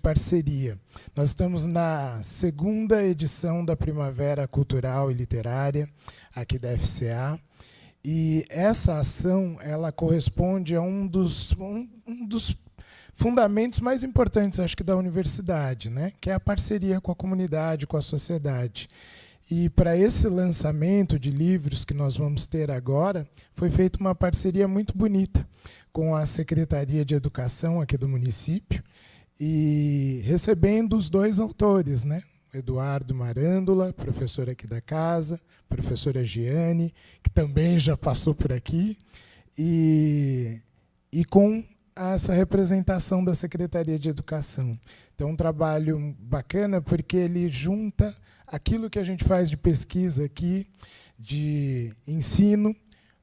parceria. Nós estamos na segunda edição da Primavera Cultural e Literária, aqui da FCA, e essa ação ela corresponde a um dos fundamentos mais importantes, acho que, da universidade, né? Que é a parceria com a comunidade, com a sociedade. E para esse lançamento de livros que nós vamos ter agora, foi feita uma parceria muito bonita com a Secretaria de Educação aqui do município, e recebendo os dois autores, né? Eduardo Marândola, professor aqui da casa, professora Giane, que também já passou por aqui, e com essa representação da Secretaria de Educação. Então, um trabalho bacana, porque ele junta aquilo que a gente faz de pesquisa aqui, de ensino,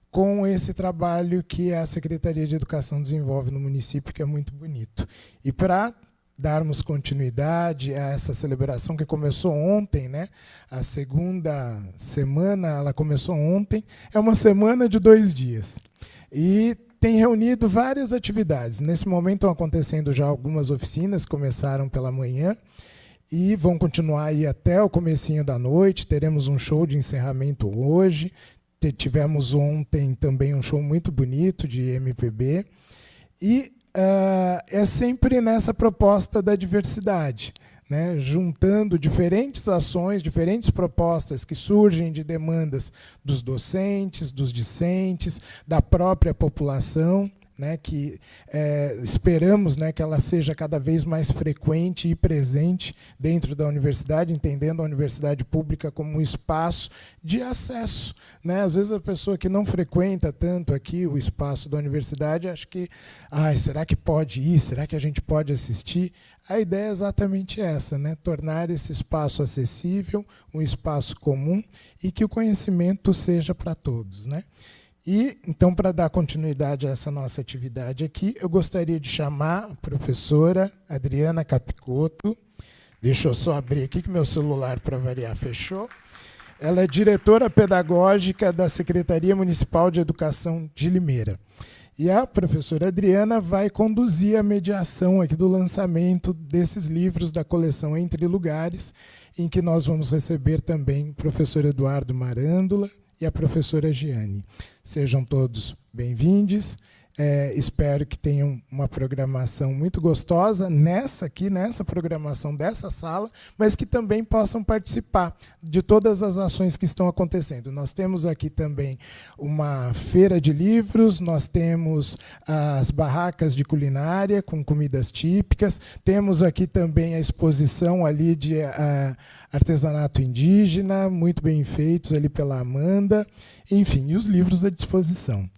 com esse trabalho que a Secretaria de Educação desenvolve no município, que é muito bonito. E para darmos continuidade a essa celebração que começou ontem, né? A segunda semana, ela começou ontem, é uma semana de 2 dias. E tem reunido várias atividades. Nesse momento estão acontecendo já algumas oficinas, começaram pela manhã, e vão continuar aí até o comecinho da noite. Teremos um show de encerramento hoje. Tivemos ontem também um show muito bonito de MPB. E é sempre nessa proposta da diversidade, né? Juntando diferentes ações, diferentes propostas que surgem de demandas dos docentes, dos discentes, da própria população, né, que esperamos, né, que ela seja cada vez mais frequente e presente dentro da universidade, entendendo a universidade pública como um espaço de acesso, né? Às vezes a pessoa que não frequenta tanto aqui o espaço da universidade acha que, será que pode ir? Será que a gente pode assistir? A ideia é exatamente essa, né? Tornar esse espaço acessível, um espaço comum, e que o conhecimento seja para todos, né? E, então, para dar continuidade a essa nossa atividade aqui, eu gostaria de chamar a professora Adriana Capicotto. Deixa eu só abrir aqui, que meu celular, para variar, fechou. Ela é diretora pedagógica da Secretaria Municipal de Educação de Limeira. E a professora Adriana vai conduzir a mediação aqui do lançamento desses livros da coleção Entre Lugares, em que nós vamos receber também o professor Eduardo Marândola e a professora Giane. Sejam todos bem-vindos. Espero que tenham uma programação muito gostosa nessa programação dessa sala, mas que também possam participar de todas as ações que estão acontecendo. Nós temos aqui também uma feira de livros, nós temos as barracas de culinária com comidas típicas, temos aqui também a exposição ali de artesanato indígena, muito bem feitos ali pela Amanda, enfim, e os livros à disposição.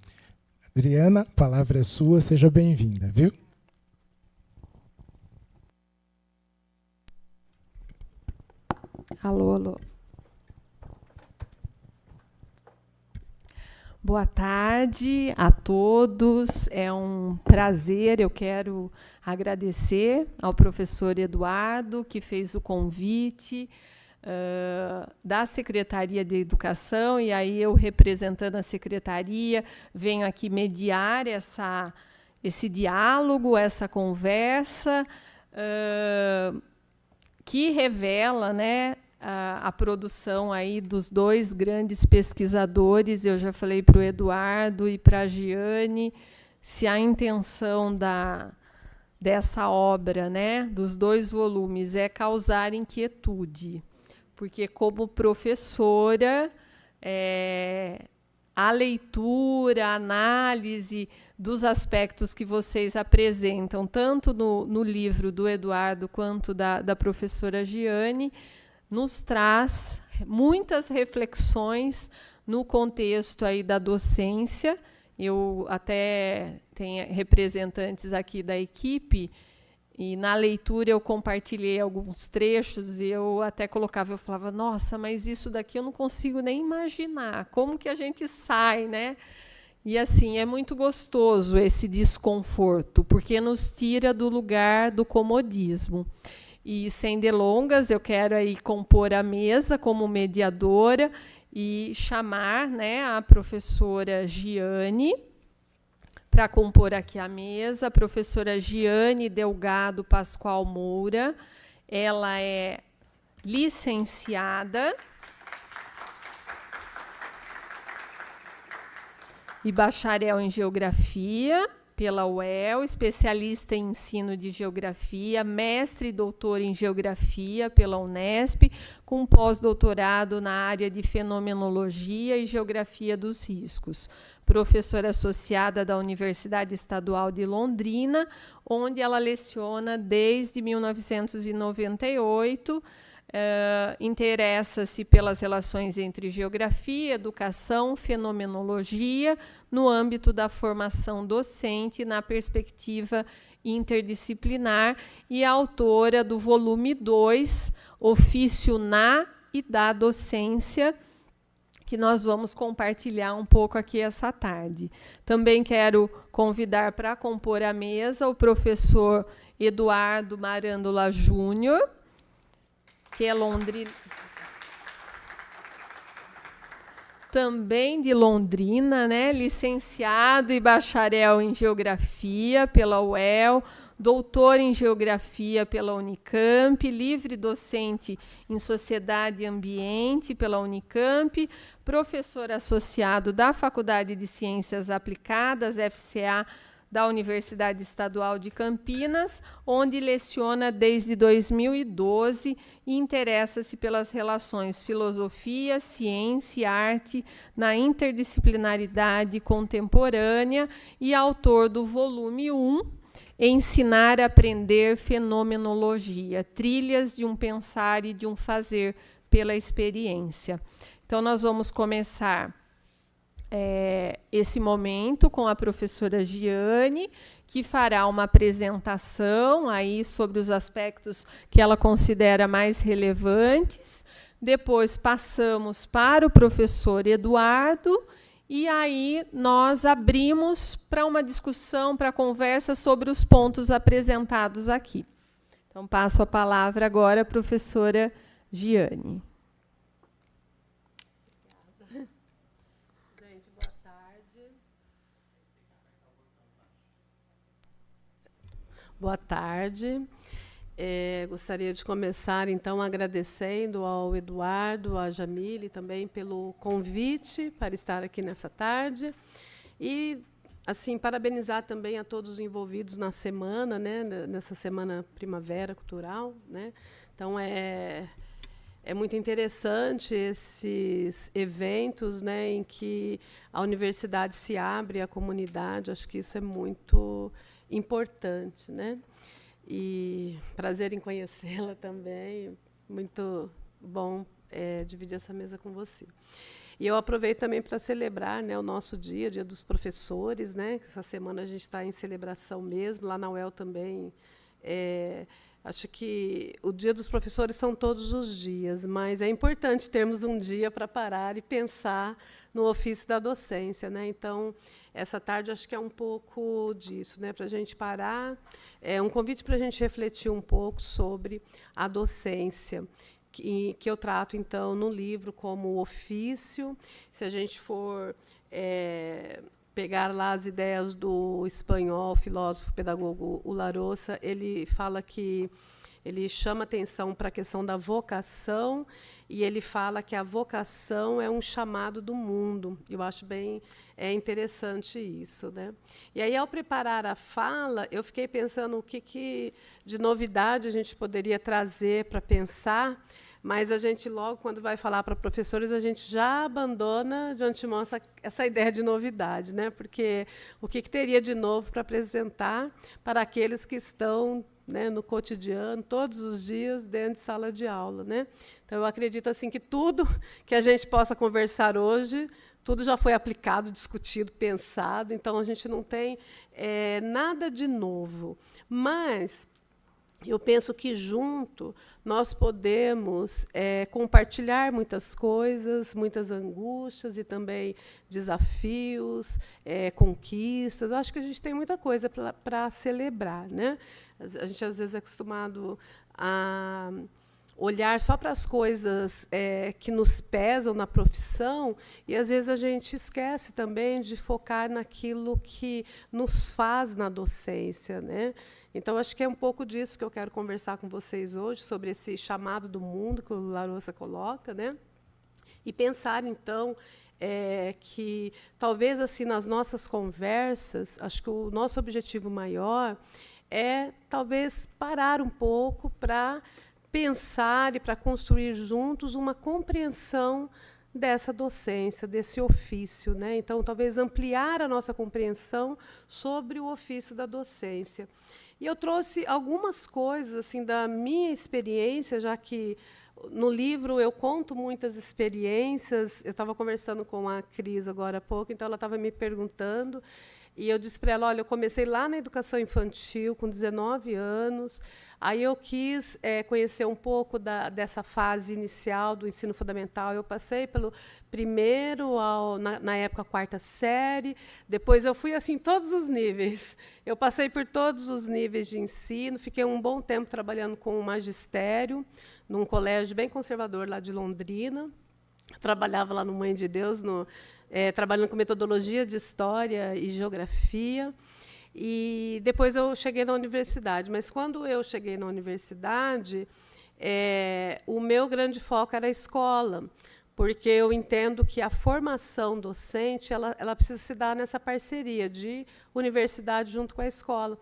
Adriana, a palavra é sua, seja bem-vinda, viu? Alô, alô. Boa tarde a todos, é um prazer, eu quero agradecer ao professor Eduardo, que fez o convite, da Secretaria de Educação, e aí eu, representando a Secretaria, venho aqui mediar esse diálogo, essa conversa, que revela, né, a produção aí dos 2 grandes pesquisadores. Eu já falei para o Eduardo e para a Giane se a intenção dessa obra, né, dos 2 volumes, é causar inquietude. Porque, como professora, a leitura, a análise dos aspectos que vocês apresentam, tanto no livro do Eduardo quanto da professora Giane, nos traz muitas reflexões no contexto aí da docência. Eu até tenho representantes aqui da equipe, e na leitura eu compartilhei alguns trechos, e eu até colocava, eu falava, nossa, mas isso daqui eu não consigo nem imaginar, como que a gente sai, né? E assim, é muito gostoso esse desconforto, porque nos tira do lugar do comodismo. E, sem delongas, eu quero aí compor a mesa como mediadora e chamar, né, a professora Giane para compor aqui a mesa, a professora Giane Delgado Pascoal Moura. Ela é licenciada e bacharel em Geografia pela UEL, especialista em ensino de Geografia, mestre e doutor em Geografia pela Unesp, com pós-doutorado na área de Fenomenologia e Geografia dos Riscos. Professora associada da Universidade Estadual de Londrina, onde ela leciona desde 1998, interessa-se pelas relações entre geografia, educação, fenomenologia, no âmbito da formação docente, na perspectiva interdisciplinar, e autora do volume 2, Ofício na e da Docência, que nós vamos compartilhar um pouco aqui essa tarde. Também quero convidar para compor a mesa o professor Eduardo Marândola Júnior, que é Londrina, também de Londrina, né? Licenciado e bacharel em Geografia pela UEL, doutor em Geografia pela Unicamp, livre docente em Sociedade e Ambiente pela Unicamp, professor associado da Faculdade de Ciências Aplicadas, FCA, da Universidade Estadual de Campinas, onde leciona desde 2012 e interessa-se pelas relações filosofia, ciência e arte na interdisciplinaridade contemporânea e autor do volume 1, Ensinar a Aprender Fenomenologia, Trilhas de um Pensar e de um Fazer pela Experiência. Então, nós vamos começar esse momento com a professora Giane, que fará uma apresentação aí sobre os aspectos que ela considera mais relevantes. Depois passamos para o professor Eduardo, e aí nós abrimos para uma discussão, para conversa sobre os pontos apresentados aqui. Então, passo a palavra agora à professora Giane. Boa tarde. Gostaria de começar, então, agradecendo ao Eduardo, à Jamile, também pelo convite para estar aqui nessa tarde. E, assim, parabenizar também a todos os envolvidos na semana, né, nessa Semana Primavera Cultural, né? Então, é muito interessante esses eventos, né, em que a universidade se abre à comunidade. Acho que isso é muito importante, né? E prazer em conhecê-la também. Muito bom dividir essa mesa com você. E eu aproveito também para celebrar, né, o nosso dia dos professores, né? Essa semana a gente está em celebração mesmo, lá na UEL também. Acho que o dia dos professores são todos os dias, mas é importante termos um dia para parar e pensar no ofício da docência, né? Então, essa tarde acho que é um pouco disso, né? Para a gente parar, é um convite para a gente refletir um pouco sobre a docência, que eu trato, então, no livro como ofício. Se a gente for pegar lá as ideias do espanhol, filósofo, pedagogo Ularosa, ele fala que ele chama atenção para a questão da vocação, e ele fala que a vocação é um chamado do mundo. Eu acho bem interessante isso, né? E aí, ao preparar a fala, eu fiquei pensando o que de novidade a gente poderia trazer para pensar, mas a gente logo, quando vai falar para professores, a gente já abandona de antemão essa ideia de novidade, né? Porque o que teria de novo para apresentar para aqueles que estão, né, no cotidiano, todos os dias, dentro de sala de aula, né? Então, eu acredito assim que tudo que a gente possa conversar hoje, tudo já foi aplicado, discutido, pensado, então a gente não tem nada de novo. Mas eu penso que, junto, nós podemos compartilhar muitas coisas, muitas angústias e também desafios, conquistas. Eu acho que a gente tem muita coisa para celebrar, né? A gente, às vezes, é acostumado a olhar só para as coisas que nos pesam na profissão, e às vezes a gente esquece também de focar naquilo que nos faz na docência, né? Então, acho que é um pouco disso que eu quero conversar com vocês hoje, sobre esse chamado do mundo que o Larouça coloca, né? E pensar, então, que talvez assim nas nossas conversas, acho que o nosso objetivo maior é talvez parar um pouco para pensar e para construir juntos uma compreensão dessa docência, desse ofício, né? Então, talvez ampliar a nossa compreensão sobre o ofício da docência. E eu trouxe algumas coisas assim da minha experiência, já que no livro eu conto muitas experiências. Eu estava conversando com a Cris agora há pouco, então ela estava me perguntando, e eu disse para ela, olha, eu comecei lá na educação infantil, com 19 anos, aí eu quis conhecer um pouco dessa fase inicial do ensino fundamental. Eu passei pelo primeiro, na época, a 4ª série, depois eu fui assim todos os níveis. Eu passei por todos os níveis de ensino, fiquei um bom tempo trabalhando com o magistério, num colégio bem conservador lá de Londrina. Trabalhava lá no Mãe de Deus, trabalhando com metodologia de história e geografia. E depois eu cheguei na universidade. Mas, quando eu cheguei na universidade, o meu grande foco era a escola, porque eu entendo que a formação docente ela precisa se dar nessa parceria de universidade junto com a escola.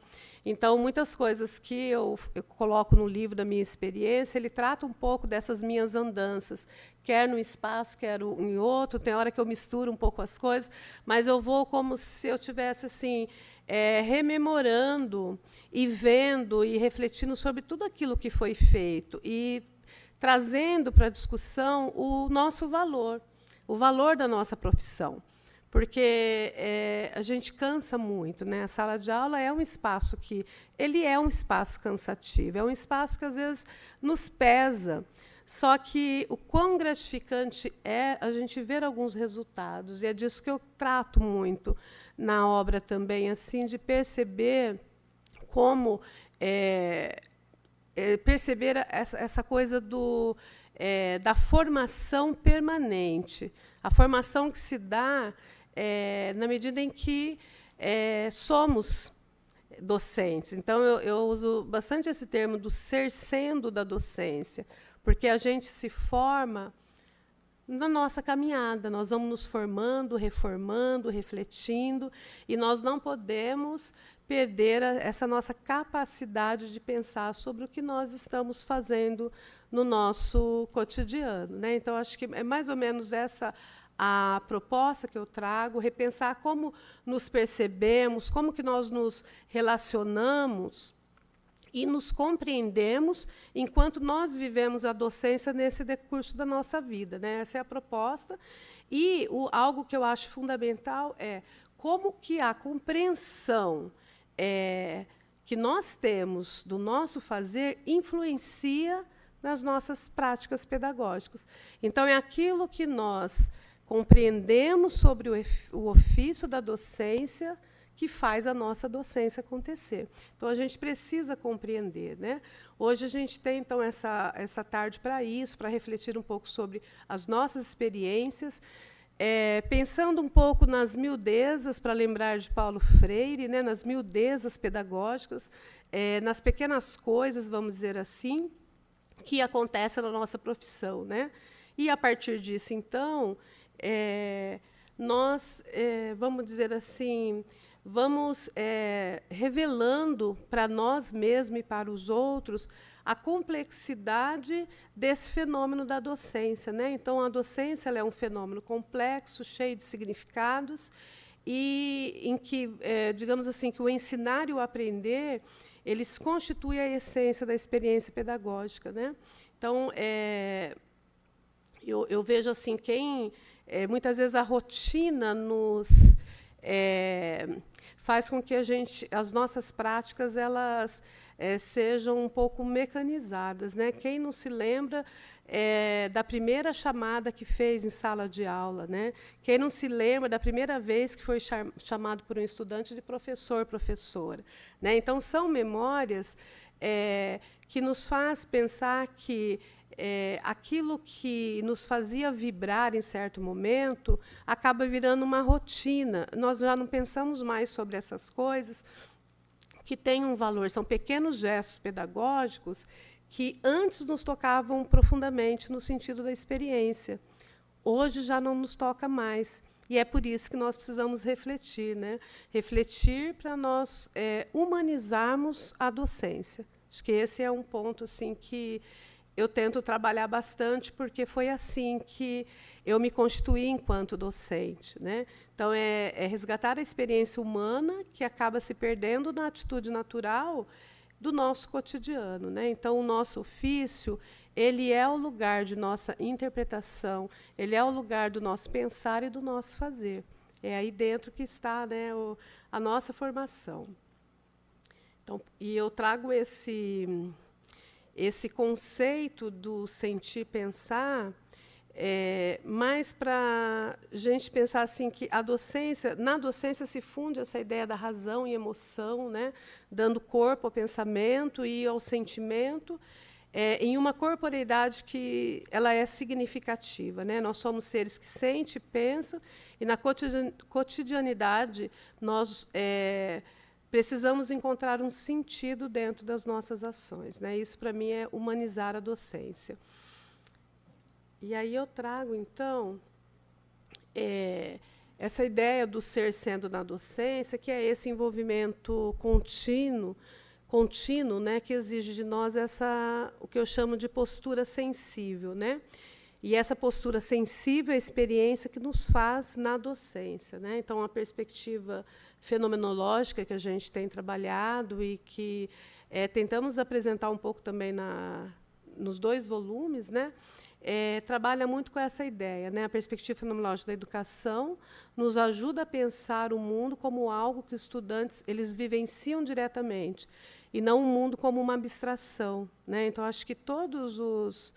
Então, muitas coisas que eu coloco no livro da minha experiência, ele trata um pouco dessas minhas andanças, quer num espaço, quer em outro. Tem hora que eu misturo um pouco as coisas, mas eu vou como se eu tivesse assim, rememorando e vendo e refletindo sobre tudo aquilo que foi feito e trazendo para a discussão o nosso valor, o valor da nossa profissão. Porque a gente cansa muito, né? A sala de aula é um espaço que ele é um espaço cansativo, é um espaço que às vezes nos pesa. Só que o quão gratificante é a gente ver alguns resultados, e é disso que eu trato muito na obra também, assim, de perceber como perceber essa coisa da formação permanente, a formação que se dá na medida em que somos docentes. Então, eu uso bastante esse termo do ser sendo da docência, porque a gente se forma na nossa caminhada, nós vamos nos formando, reformando, refletindo, e nós não podemos perder essa nossa capacidade de pensar sobre o que nós estamos fazendo no nosso cotidiano, né? Então, acho que é mais ou menos essa a proposta que eu trago, repensar como nos percebemos, como que nós nos relacionamos e nos compreendemos enquanto nós vivemos a docência nesse decurso da nossa vida, né? Essa é a proposta. E algo que eu acho fundamental é como que a compreensão que nós temos do nosso fazer influencia nas nossas práticas pedagógicas. Então, é aquilo que nós compreendemos sobre o ofício da docência que faz a nossa docência acontecer. Então, a gente precisa compreender, né? Hoje a gente tem, então, essa tarde para isso, para refletir um pouco sobre as nossas experiências, pensando um pouco nas miudezas, para lembrar de Paulo Freire, né? Nas miudezas pedagógicas, nas pequenas coisas, vamos dizer assim, que acontecem na nossa profissão, né? E, a partir disso, então, nós, vamos dizer assim, vamos revelando para nós mesmos e para os outros a complexidade desse fenômeno da docência, né? Então, a docência ela é um fenômeno complexo, cheio de significados, e em que, digamos assim, que o ensinar e o aprender, eles constituem a essência da experiência pedagógica, né? Então, eu vejo assim, muitas vezes a rotina nos faz com que as nossas práticas elas sejam um pouco mecanizadas, né? Quem não se lembra da primeira chamada que fez em sala de aula, né? Quem não se lembra da primeira vez que foi chamado por um estudante de professor, professora, né? Então, são memórias que nos faz pensar que aquilo que nos fazia vibrar em certo momento acaba virando uma rotina. Nós já não pensamos mais sobre essas coisas que têm um valor. São pequenos gestos pedagógicos que antes nos tocavam profundamente no sentido da experiência. Hoje já não nos toca mais. E é por isso que nós precisamos refletir, né? Refletir para nós humanizarmos a docência. Acho que esse é um ponto assim, que eu tento trabalhar bastante, porque foi assim que eu me constituí enquanto docente, né? Então, é resgatar a experiência humana, que acaba se perdendo na atitude natural do nosso cotidiano, né? Então, o nosso ofício, ele é o lugar de nossa interpretação, ele é o lugar do nosso pensar e do nosso fazer. É aí dentro que está, né, a nossa formação. Então, e eu trago esse conceito do sentir pensar, mais para a gente pensar assim, que na docência se funde essa ideia da razão e emoção, né, dando corpo ao pensamento e ao sentimento, em uma corporeidade que ela é significativa, né? Nós somos seres que sentem e pensam, e na cotidianidade nós precisamos encontrar um sentido dentro das nossas ações, né? Isso, para mim, é humanizar a docência. E aí eu trago, então, essa ideia do ser sendo na docência, que é esse envolvimento contínuo, né, que exige de nós o que eu chamo de postura sensível, né? E essa postura sensível é a experiência que nos faz na docência, né? Então, a perspectiva fenomenológica que a gente tem trabalhado e que tentamos apresentar um pouco também nos 2 volumes, né? Trabalha muito com essa ideia, né? A perspectiva fenomenológica da educação nos ajuda a pensar o mundo como algo que os estudantes eles vivenciam diretamente, e não o mundo como uma abstração, né? Então, acho que todos os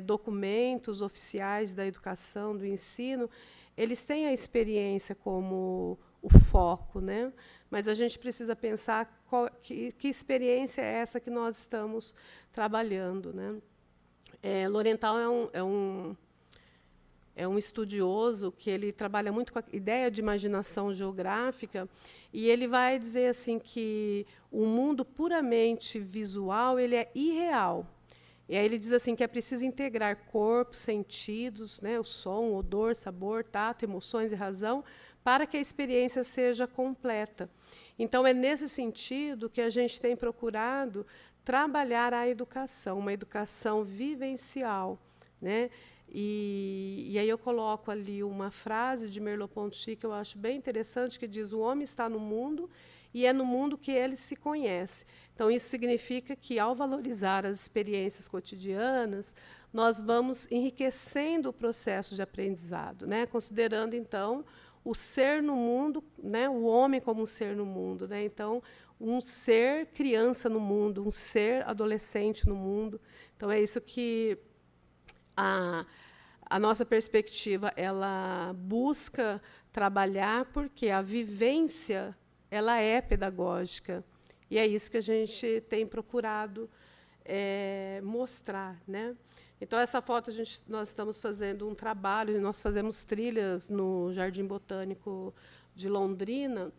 documentos oficiais da educação, do ensino, eles têm a experiência como o foco, né? Mas a gente precisa pensar que experiência é essa que nós estamos trabalhando, né? Lorenthal é um estudioso que ele trabalha muito com a ideia de imaginação geográfica, e ele vai dizer assim que o mundo puramente visual ele é irreal. E aí ele diz assim que é preciso integrar corpo, sentidos, né, o som, odor, sabor, tato, emoções e razão, para que a experiência seja completa. Então, é nesse sentido que a gente tem procurado trabalhar a educação, uma educação vivencial, né? E aí eu coloco ali uma frase de Merleau-Ponty que eu acho bem interessante, que diz: o homem está no mundo e é no mundo que ele se conhece. Então, isso significa que, ao valorizar as experiências cotidianas, nós vamos enriquecendo o processo de aprendizado, né? Considerando, então, o ser no mundo, né? O homem como um ser no mundo, né? Então, um ser criança no mundo, um ser adolescente no mundo. Então, é isso que a nossa perspectiva ela busca trabalhar, porque a vivência ela é pedagógica. E é isso que a gente tem procurado mostrar, né? Então, essa foto, nós estamos fazendo um trabalho, nós fazemos trilhas no Jardim Botânico de Londrina,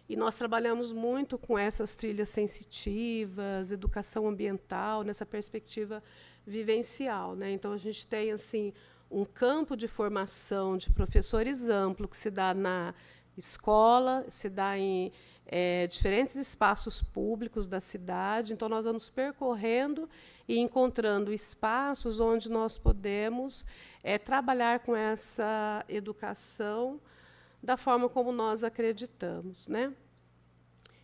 e nós trabalhamos muito com essas trilhas sensitivas, educação ambiental, nessa perspectiva vivencial, né? Então, a gente tem assim, um campo de formação de professores amplo, que se dá na escola, se dá em diferentes espaços públicos da cidade. Então, nós vamos percorrendo e encontrando espaços onde nós podemos trabalhar com essa educação da forma como nós acreditamos, né?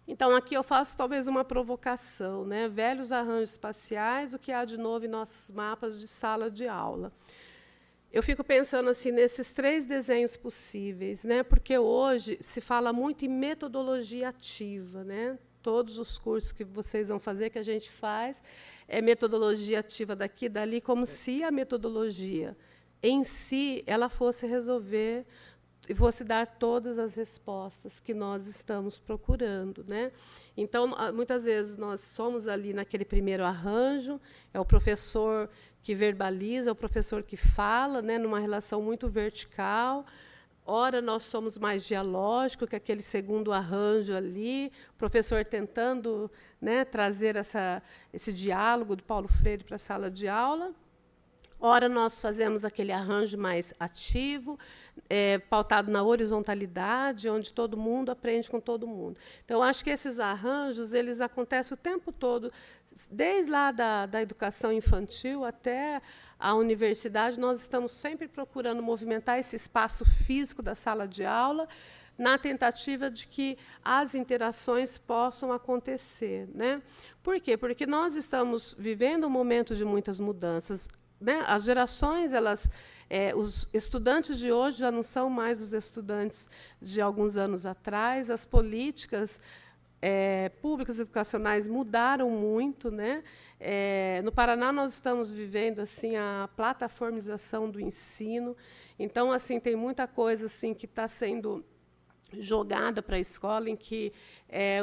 Então, aqui eu faço talvez uma provocação, né? Velhos arranjos espaciais, o que há de novo em nossos mapas de sala de aula. Eu fico pensando assim nesses 3 desenhos possíveis, né? Porque hoje se fala muito em metodologia ativa, né? Todos os cursos que vocês vão fazer, que a gente faz, é metodologia ativa daqui e dali, como se a metodologia em si ela fosse resolver você dar todas as respostas que nós estamos procurando, né? Então, muitas vezes nós somos ali naquele primeiro arranjo, é o professor que verbaliza, é o professor que fala, né, numa relação muito vertical. Ora, nós somos mais dialógico, que aquele segundo arranjo ali, o professor tentando, né, trazer esse diálogo do Paulo Freire para a sala de aula. Ora, nós fazemos aquele arranjo mais ativo, pautado na horizontalidade, onde todo mundo aprende com todo mundo. Então, acho que esses arranjos eles acontecem o tempo todo, desde lá da educação infantil até a universidade. Nós estamos sempre procurando movimentar esse espaço físico da sala de aula, na tentativa de que as interações possam acontecer, né? Por quê? Porque nós estamos vivendo um momento de muitas mudanças, né? As gerações, os estudantes de hoje já não são mais os estudantes de alguns anos atrás. As políticas públicas educacionais mudaram muito, né? No Paraná nós estamos vivendo assim a plataformização do ensino. Então, assim, tem muita coisa assim que está sendo jogada para a escola, em que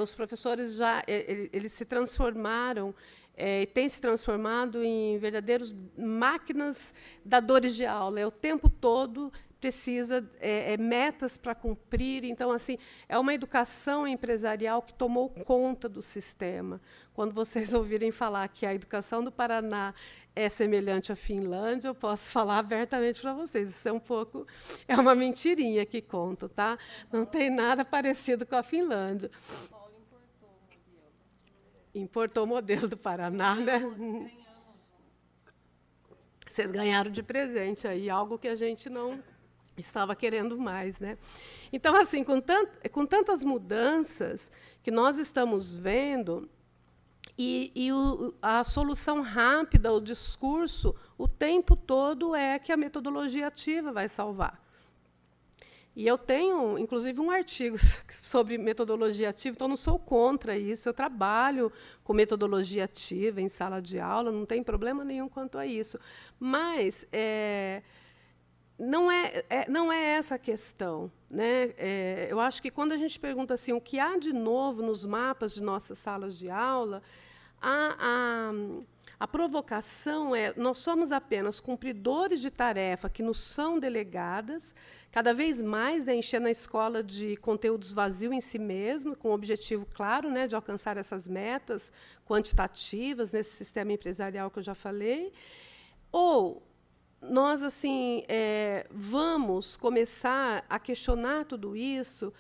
os professores eles se transformaram e têm se transformado em verdadeiros máquinas dadores de aula. O tempo todo precisa metas para cumprir. Então, assim, é uma educação empresarial que tomou conta do sistema. Quando vocês ouvirem falar que a educação do Paraná é semelhante à Finlândia, eu posso falar abertamente para vocês. Isso é uma mentirinha que conto, tá? Não tem nada parecido com a Finlândia. Importou o modelo do Paraná, né? Vocês ganharam de presente aí algo que a gente não estava querendo mais, né? Então, assim, com tantas mudanças que nós estamos vendo, a solução rápida, o discurso, o tempo todo é que a metodologia ativa vai salvar. E eu tenho, inclusive, um artigo sobre metodologia ativa, então não sou contra isso. Eu trabalho com metodologia ativa em sala de aula, não tem problema nenhum quanto a isso. Mas não é essa a questão, né? Eu acho que quando a gente pergunta assim, o que há de novo nos mapas de nossas salas de aula, a provocação nós somos apenas cumpridores de tarefa que nos são delegadas, cada vez mais, né, enchendo a escola de conteúdos vazios em si mesmo, com o objetivo claro, né, de alcançar essas metas quantitativas nesse sistema empresarial que eu já falei. Ou nós assim vamos começar a questionar tudo isso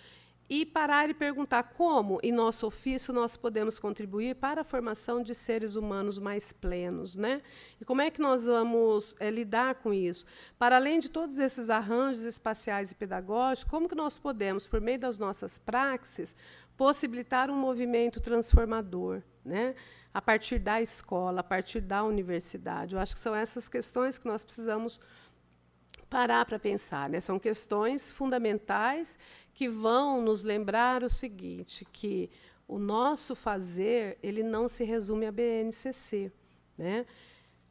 e parar e perguntar como, em nosso ofício, nós podemos contribuir para a formação de seres humanos mais plenos, né? E como é que nós vamos lidar com isso? Para além de todos esses arranjos espaciais e pedagógicos, como que nós podemos, por meio das nossas praxes, possibilitar um movimento transformador, né? A partir da escola, a partir da universidade? Eu acho que são essas questões que nós precisamos parar para pensar, né? São questões fundamentais que vão nos lembrar o seguinte, que o nosso fazer ele não se resume à BNCC, né?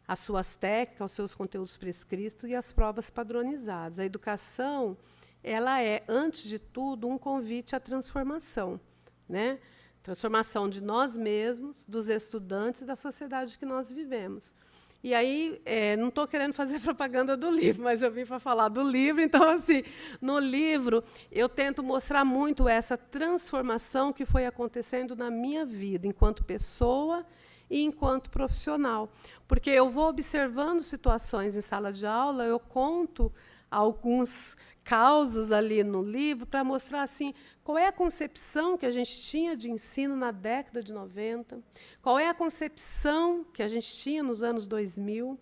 As suas técnicas, os seus conteúdos prescritos e as provas padronizadas. A educação ela é, antes de tudo, um convite à transformação, né? Transformação de nós mesmos, dos estudantes e da sociedade que nós vivemos. E aí, não estou querendo fazer propaganda do livro, mas eu vim para falar do livro. Então, assim, no livro, eu tento mostrar muito essa transformação que foi acontecendo na minha vida, enquanto pessoa e enquanto profissional. Porque eu vou observando situações em sala de aula, eu conto alguns causos ali no livro para mostrar assim, qual é a concepção que a gente tinha de ensino na década de 90, qual é a concepção que a gente tinha nos anos 2000,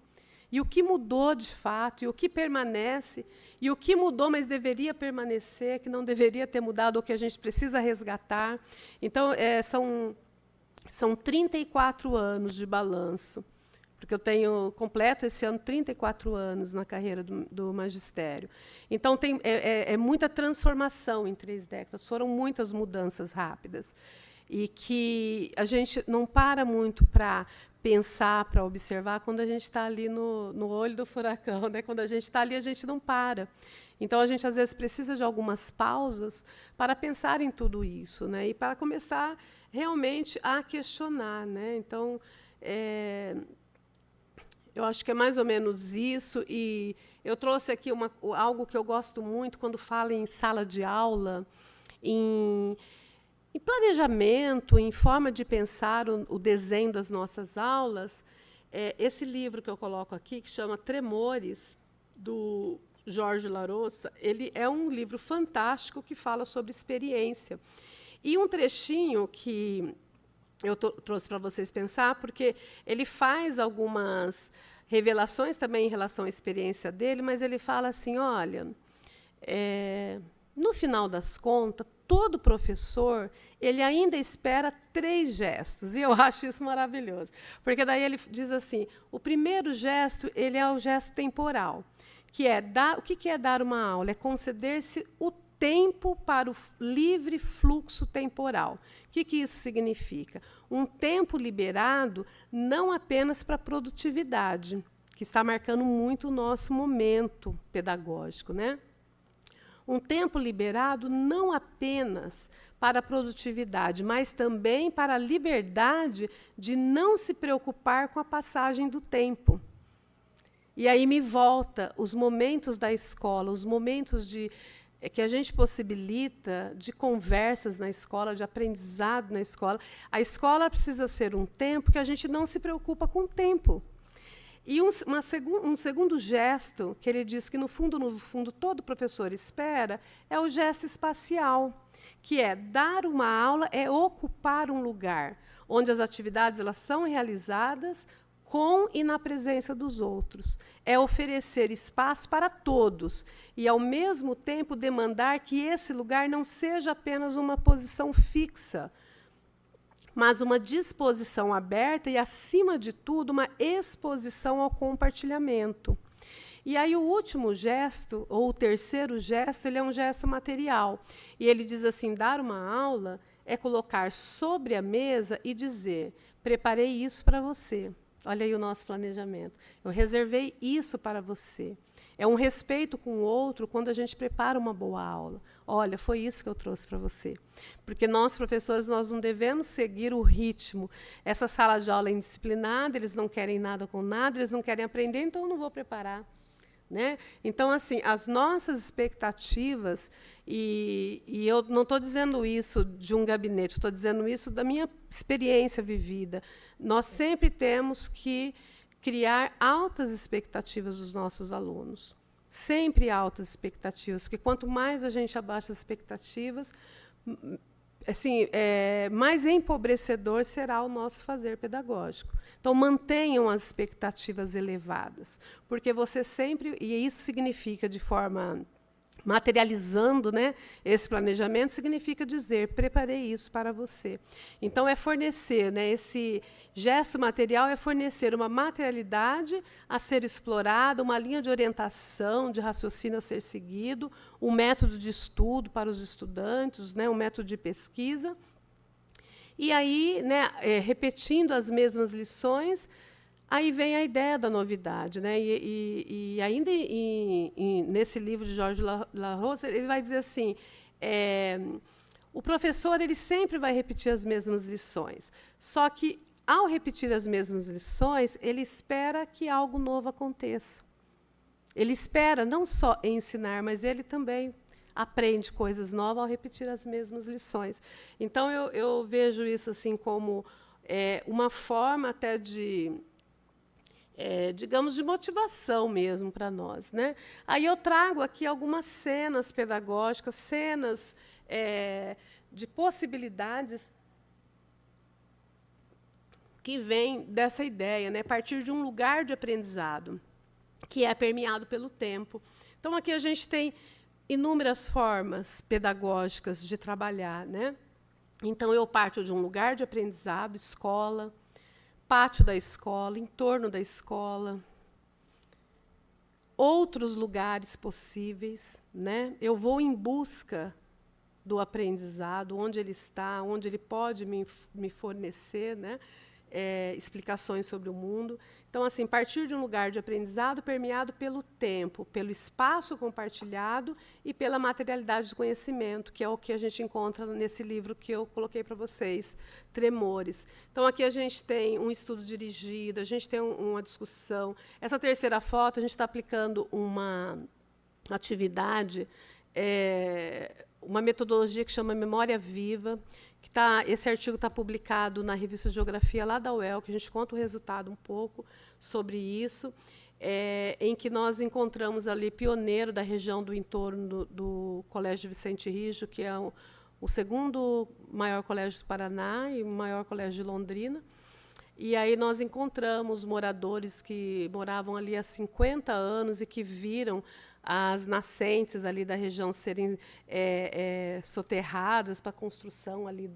e o que mudou de fato, e o que permanece, e o que mudou, mas deveria permanecer, que não deveria ter mudado, ou que a gente precisa resgatar. Então, são 34 anos de balanço, porque eu tenho completo esse ano 34 anos na carreira do magistério. Então, tem muita transformação em 3 décadas, foram muitas mudanças rápidas, e que a gente não para muito para pensar, para observar, quando a gente está ali no olho do furacão, né? Quando a gente está ali, a gente não para. Então, a gente, às vezes, precisa de algumas pausas para pensar em tudo isso, né? E para começar realmente a questionar, né? Então, eu acho que é mais ou menos isso. E eu trouxe aqui algo que eu gosto muito quando falo em sala de aula, em planejamento, em forma de pensar o desenho das nossas aulas. Esse livro que eu coloco aqui, que chama Tremores, do Jorge Larossa, ele é um livro fantástico que fala sobre experiência. E um trechinho que eu trouxe para vocês pensar, porque ele faz algumas revelações também em relação à experiência dele, mas ele fala assim, olha, no final das contas, todo professor, ele ainda espera 3 gestos, e eu acho isso maravilhoso. Porque daí ele diz assim, o primeiro gesto, ele é o gesto temporal, que é o que é dar uma aula? É conceder-se o tempo para o livre fluxo temporal. O que isso significa? Um tempo liberado não apenas para a produtividade, que está marcando muito o nosso momento pedagógico, né? Um tempo liberado não apenas para a produtividade, mas também para a liberdade de não se preocupar com a passagem do tempo. E aí me volta os momentos da escola, os momentos que a gente possibilita de conversas na escola, de aprendizado na escola. A escola precisa ser um tempo que a gente não se preocupa com o tempo. E um segundo gesto, que ele diz que, no fundo, todo professor espera, é o gesto espacial, que é dar uma aula, é ocupar um lugar, onde as atividades elas são realizadas com e na presença dos outros. É oferecer espaço para todos e, ao mesmo tempo, demandar que esse lugar não seja apenas uma posição fixa, mas uma disposição aberta e, acima de tudo, uma exposição ao compartilhamento. E aí o último gesto, ou o terceiro gesto, ele é um gesto material. E ele diz assim, dar uma aula é colocar sobre a mesa e dizer, preparei isso para você. Olha aí o nosso planejamento. Eu reservei isso para você. É um respeito com o outro quando a gente prepara uma boa aula. Olha, foi isso que eu trouxe para você. Porque nós, professores, nós não devemos seguir o ritmo. Essa sala de aula é indisciplinada, eles não querem nada com nada, eles não querem aprender, então eu não vou preparar. Né? Então, assim, as nossas expectativas, e eu não estou dizendo isso de um gabinete, estou dizendo isso da minha experiência vivida. Nós sempre temos que criar altas expectativas dos nossos alunos. Sempre altas expectativas, porque quanto mais a gente abaixa as expectativas, assim, mais empobrecedor será o nosso fazer pedagógico. Então, mantenham as expectativas elevadas, porque você sempre, e isso significa de forma materializando, né, esse planejamento, significa dizer, preparei isso para você. Então, é fornecer, né, esse gesto material é fornecer uma materialidade a ser explorada, uma linha de orientação, de raciocínio a ser seguido, um método de estudo para os estudantes, né, um método de pesquisa. E aí, né, repetindo as mesmas lições, aí vem a ideia da novidade, né? E ainda nesse livro de Jorge Larossa, ele vai dizer assim, o professor ele sempre vai repetir as mesmas lições, só que, ao repetir as mesmas lições, ele espera que algo novo aconteça. Ele espera não só ensinar, mas ele também aprende coisas novas ao repetir as mesmas lições. Então, eu vejo isso assim como uma forma até de... digamos, de motivação mesmo para nós. Né? Aí eu trago aqui algumas cenas pedagógicas, cenas de possibilidades que vêm dessa ideia, né? A partir de um lugar de aprendizado, que é permeado pelo tempo. Então, aqui a gente tem inúmeras formas pedagógicas de trabalhar. Né? Então, eu parto de um lugar de aprendizado, escola, pátio da escola, em torno da escola, outros lugares possíveis. Né? Eu vou em busca do aprendizado, onde ele está, onde ele pode me fornecer. Né? explicações sobre o mundo. Então, assim, partir de um lugar de aprendizado permeado pelo tempo, pelo espaço compartilhado e pela materialidade do conhecimento, que é o que a gente encontra nesse livro que eu coloquei para vocês, Tremores. Então, aqui a gente tem um estudo dirigido, a gente tem uma discussão. Essa terceira foto, a gente está aplicando uma atividade, uma metodologia que chama Memória Viva, esse artigo está publicado na revista Geografia lá da UEL, que a gente conta o resultado um pouco sobre isso, em que nós encontramos ali pioneiro da região do entorno do Colégio Vicente Rijo, que é o segundo maior colégio do Paraná e o maior colégio de Londrina. E aí nós encontramos moradores que moravam ali há 50 anos e que viram as nascentes ali da região serem soterradas para a construção ali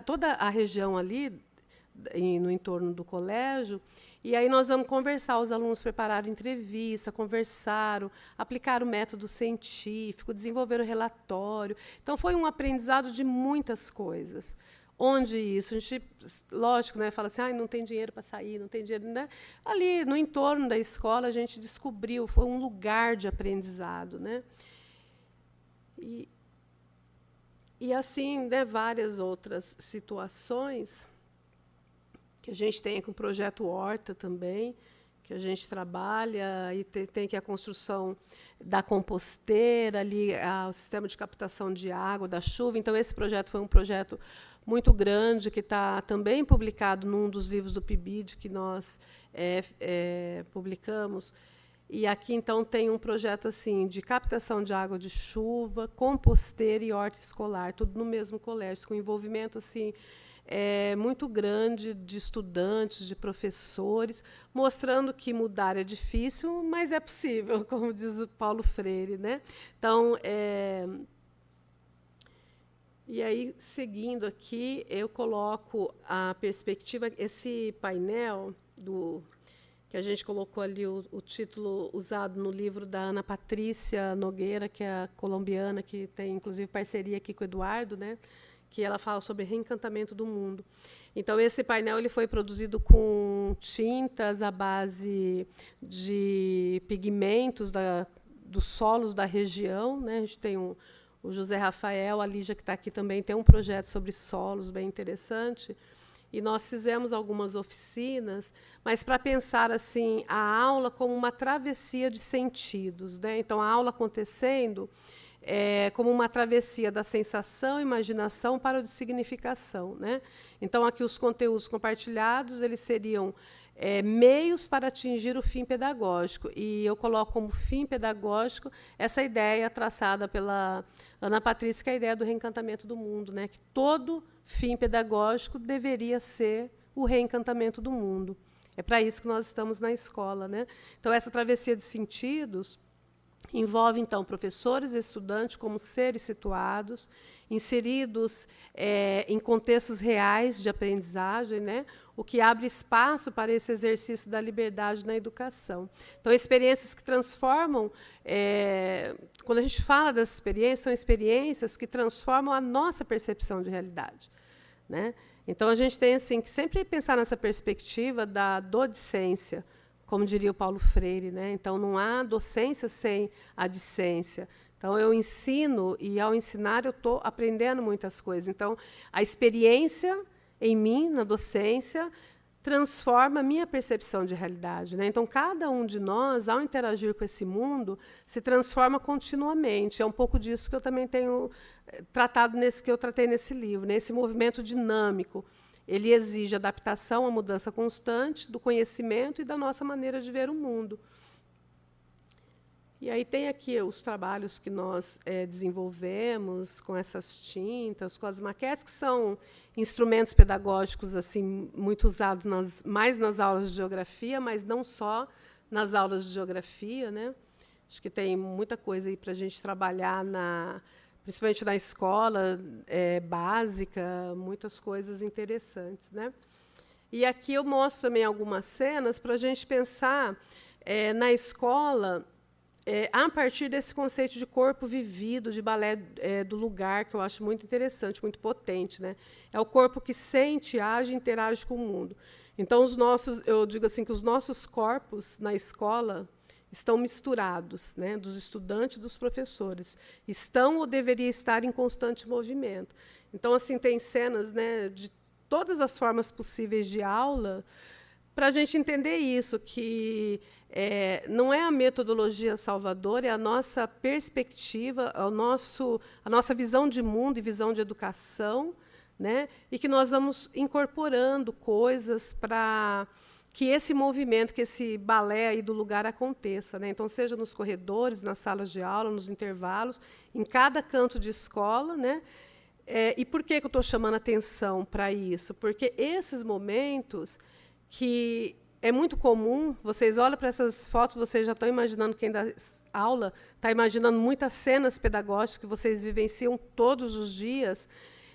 toda a região ali no entorno do colégio. E aí nós vamos conversar, os alunos prepararam entrevista, conversaram, aplicaram o método científico, desenvolveram relatório. Então, foi um aprendizado de muitas coisas. Onde isso? A gente, lógico, né, fala assim, não tem dinheiro para sair, não tem dinheiro. Né? Ali, no entorno da escola, a gente descobriu, foi um lugar de aprendizado. Né? E assim, né, várias outras situações que a gente tem com o projeto Horta também, que a gente trabalha, e tem que a construção da composteira, ali, o sistema de captação de água, da chuva. Então, esse projeto foi um projeto muito grande, que está também publicado num dos livros do PIBID que nós publicamos. E aqui, então, tem um projeto assim, de captação de água de chuva, composteira e horta escolar, tudo no mesmo colégio, com envolvimento assim, muito grande de estudantes, de professores, mostrando que mudar é difícil, mas é possível, como diz o Paulo Freire. Né? Então, e aí, seguindo aqui, eu coloco a perspectiva, esse painel que a gente colocou ali o título usado no livro da Ana Patrícia Nogueira, que é a colombiana, que tem, inclusive, parceria aqui com o Eduardo, né, que ela fala sobre reencantamento do mundo. Então, esse painel ele foi produzido com tintas à base de pigmentos dos solos da região. Né, a gente tem o José Rafael, a Lígia, que está aqui também, tem um projeto sobre solos bem interessante. E nós fizemos algumas oficinas, mas para pensar assim a aula como uma travessia de sentidos. Né? Então, a aula acontecendo como uma travessia da sensação, imaginação para o de significação. Né? Então, aqui os conteúdos compartilhados eles seriam meios para atingir o fim pedagógico. E eu coloco como fim pedagógico essa ideia traçada pela Ana Patrícia, que é a ideia do reencantamento do mundo, né? Que todo fim pedagógico deveria ser o reencantamento do mundo. É para isso que nós estamos na escola. Né? Então, essa travessia de sentidos envolve, então, professores e estudantes como seres situados, inseridos em contextos reais de aprendizagem, né? O que abre espaço para esse exercício da liberdade na educação. Então, experiências que transformam, quando a gente fala dessas experiências, são experiências que transformam a nossa percepção de realidade. Né? Então, a gente tem assim, que sempre pensar nessa perspectiva da docência, como diria o Paulo Freire. Né? Então, não há docência sem a discência. Então, eu ensino, e ao ensinar eu estou aprendendo muitas coisas. Então, a experiência em mim, na docência, transforma a minha percepção de realidade. Né? Então, cada um de nós, ao interagir com esse mundo, se transforma continuamente. É um pouco disso que eu também tenho tratado que eu tratei nesse livro. Né? Esse movimento dinâmico, ele exige adaptação à mudança constante do conhecimento e da nossa maneira de ver o mundo. E aí tem aqui os trabalhos que nós desenvolvemos com essas tintas, com as maquetes, que são instrumentos pedagógicos assim muito usados mais nas aulas de geografia, mas não só nas aulas de geografia. Né? Acho que tem muita coisa aí para a gente trabalhar, principalmente na escola básica, muitas coisas interessantes. Né? E aqui eu mostro também algumas cenas para a gente pensar na escola, a partir desse conceito de corpo vivido, de balé do lugar, que eu acho muito interessante, muito potente, né? É o corpo que sente, age e interage com o mundo. Então, eu digo assim, que os nossos corpos na escola estão misturados, né, dos estudantes e dos professores. Estão ou deveriam estar em constante movimento. Então, assim, tem cenas, né, de todas as formas possíveis de aula, para a gente entender isso, que não é a metodologia salvadora, é a nossa perspectiva, a nossa visão de mundo e visão de educação, né, e que nós vamos incorporando coisas para que esse movimento, que esse balé aí do lugar aconteça, né? Então, seja nos corredores, nas salas de aula, nos intervalos, em cada canto de escola, né? E por que eu estou chamando atenção para isso? Porque esses momentos que é muito comum, vocês olham para essas fotos, vocês já estão imaginando, quem dá aula está imaginando muitas cenas pedagógicas que vocês vivenciam todos os dias,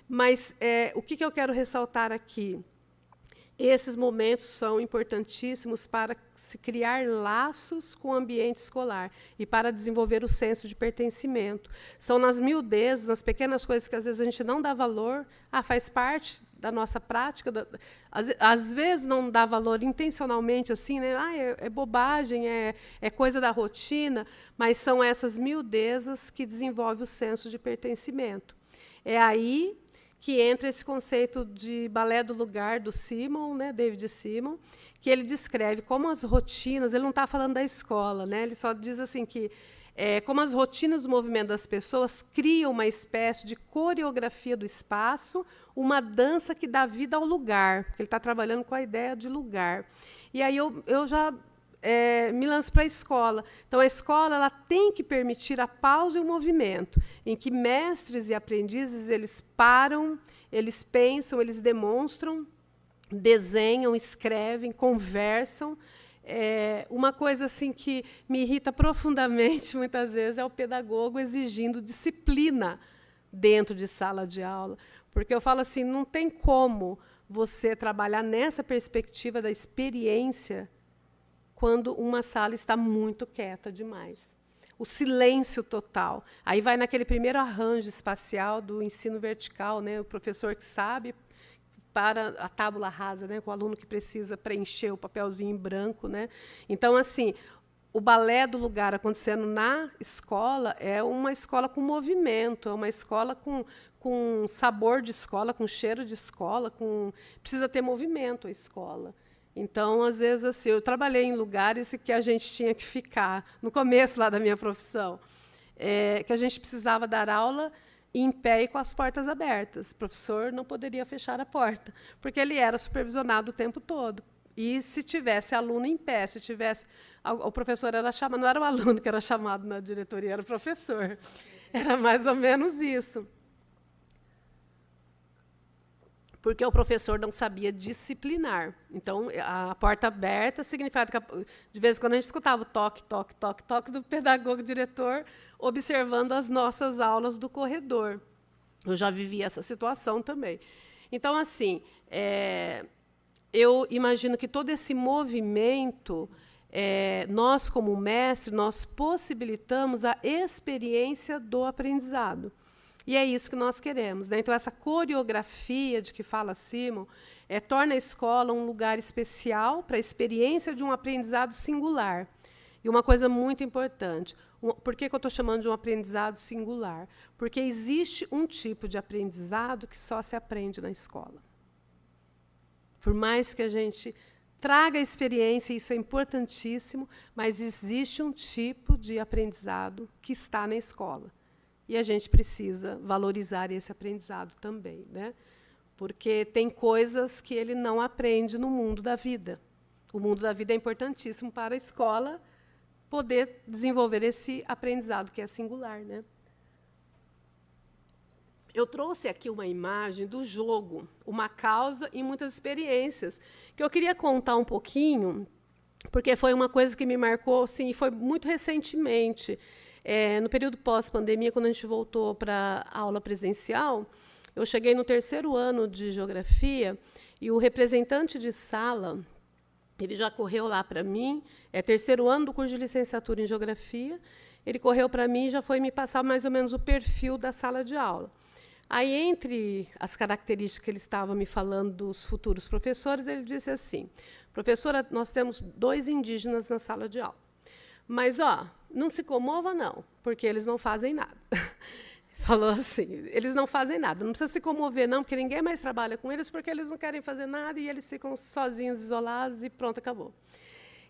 mas o que eu quero ressaltar aqui? Esses momentos são importantíssimos para se criar laços com o ambiente escolar e para desenvolver o senso de pertencimento. São nas miudezas, nas pequenas coisas que às vezes a gente não dá valor, faz parte da nossa prática, às vezes não dá valor intencionalmente, assim, né? É bobagem, é coisa da rotina, mas são essas miudezas que desenvolvem o senso de pertencimento. É aí que entra esse conceito de balé do lugar do Simon, né, David Simon, que ele descreve como as rotinas, ele não está falando da escola, né, ele só diz assim que como as rotinas do movimento das pessoas criam uma espécie de coreografia do espaço, uma dança que dá vida ao lugar, porque ele está trabalhando com a ideia de lugar. E aí eu já me lanço para a escola. Então, a escola ela tem que permitir a pausa e o movimento, em que mestres e aprendizes eles param, eles pensam, eles demonstram, desenham, escrevem, conversam. Uma coisa assim que me irrita profundamente, muitas vezes, é o pedagogo exigindo disciplina dentro de sala de aula. Porque eu falo assim, não tem como você trabalhar nessa perspectiva da experiência quando uma sala está muito quieta demais. O silêncio total. Aí vai naquele primeiro arranjo espacial do ensino vertical, né? O professor que sabe para a tábula rasa, né? Com o aluno que precisa preencher o papelzinho em branco, né? Então, assim, o balé do lugar acontecendo na escola é uma escola com movimento, é uma escola com sabor de escola, com cheiro de escola, precisa ter movimento a escola. Então, às vezes, assim, eu trabalhei em lugares que a gente tinha que ficar, no começo lá da minha profissão, que a gente precisava dar aula em pé e com as portas abertas. O professor não poderia fechar a porta, porque ele era supervisionado o tempo todo. E se tivesse aluno em pé, se tivesse... O professor era chamado, não era o aluno que era chamado na diretoria, era o professor. Era mais ou menos isso. Porque o professor não sabia disciplinar. Então, a porta aberta significava que, de vez em quando, a gente escutava o toque, toque, toque, toque do pedagogo diretor, observando as nossas aulas do corredor. Eu já vivi essa situação também. Então, assim, eu imagino que todo esse movimento, nós, como mestre, nós possibilitamos a experiência do aprendizado. E é isso que nós queremos, né? Então, essa coreografia de que fala Simon torna a escola um lugar especial para a experiência de um aprendizado singular. E uma coisa muito importante, por que eu estou chamando de um aprendizado singular? Porque existe um tipo de aprendizado que só se aprende na escola. Por mais que a gente traga a experiência, isso é importantíssimo, mas existe um tipo de aprendizado que está na escola. E a gente precisa valorizar esse aprendizado também, né? Porque tem coisas que ele não aprende no mundo da vida. O mundo da vida é importantíssimo para a escola poder desenvolver esse aprendizado que é singular, né? Eu trouxe aqui uma imagem do jogo, uma causa e muitas experiências, que eu queria contar um pouquinho, porque foi uma coisa que me marcou, assim, foi muito recentemente. No período pós-pandemia, quando a gente voltou para a aula presencial, eu cheguei no 3º ano de Geografia e o representante de sala, Ele já correu lá para mim, é terceiro ano do curso de licenciatura em Geografia, ele correu para mim e já foi me passar mais ou menos o perfil da sala de aula. Aí, entre as características que ele estava me falando dos futuros professores, ele disse assim: professora, nós temos 2 indígenas na sala de aula, mas não se comova, não, porque eles não fazem nada. Falou assim, eles não fazem nada, não precisa se comover, não, porque ninguém mais trabalha com eles, porque eles não querem fazer nada e eles ficam sozinhos, isolados, e pronto, acabou.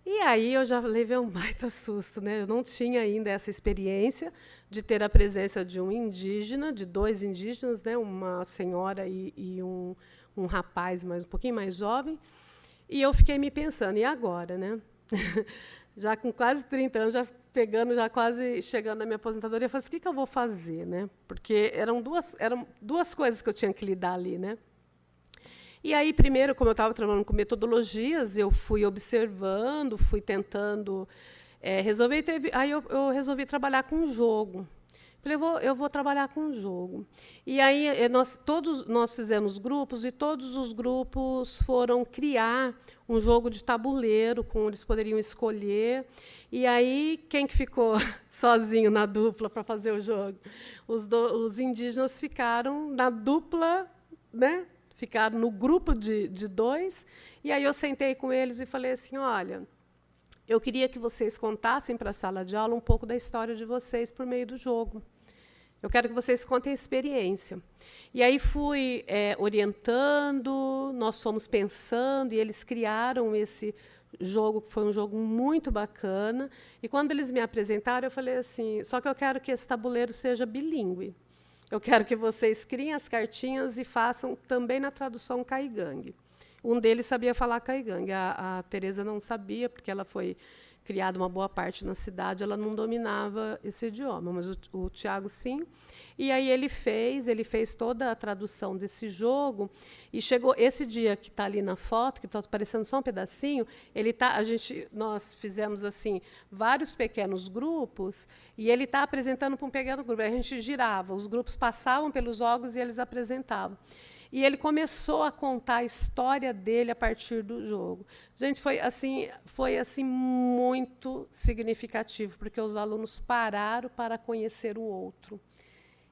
E aí eu já levei um baita susto, né? Eu não tinha ainda essa experiência de ter a presença de um indígena, de 2 indígenas, né? Uma senhora e um rapaz um pouquinho mais jovem. E eu fiquei me pensando, e agora, né? Já com quase 30 anos, já quase chegando na minha aposentadoria, eu falei assim, o que eu vou fazer, né? Porque eram duas coisas que eu tinha que lidar ali, né? E aí, primeiro, como eu estava trabalhando com metodologias, eu fui observando, fui tentando resolver. Aí eu resolvi trabalhar com jogo. Falei, eu vou trabalhar com jogo. E aí nós fizemos grupos, e todos os grupos foram criar um jogo de tabuleiro, com eles poderiam escolher. E aí, quem que ficou sozinho na dupla para fazer o jogo? Os indígenas ficaram na dupla, né? Ficaram no grupo de 2, e aí eu sentei com eles e falei assim, olha, eu queria que vocês contassem para a sala de aula um pouco da história de vocês por meio do jogo. Eu quero que vocês contem a experiência. E aí fui orientando, nós fomos pensando, e eles criaram esse jogo, que foi um jogo muito bacana. E quando eles me apresentaram, eu falei assim, só que eu quero que esse tabuleiro seja bilíngue. Eu quero que vocês criem as cartinhas e façam também na tradução caigangue. Um deles sabia falar caigangue, a Tereza não sabia, porque ela foi criada uma boa parte na cidade, ela não dominava esse idioma, mas o Tiago sim. E aí ele fez toda a tradução desse jogo, e chegou esse dia que está ali na foto, que está aparecendo só um pedacinho, nós fizemos assim vários pequenos grupos, e ele está apresentando para um pequeno grupo. A gente girava, os grupos passavam pelos jogos e eles apresentavam. E ele começou a contar a história dele a partir do jogo. Gente, foi assim muito significativo, porque os alunos pararam para conhecer o outro.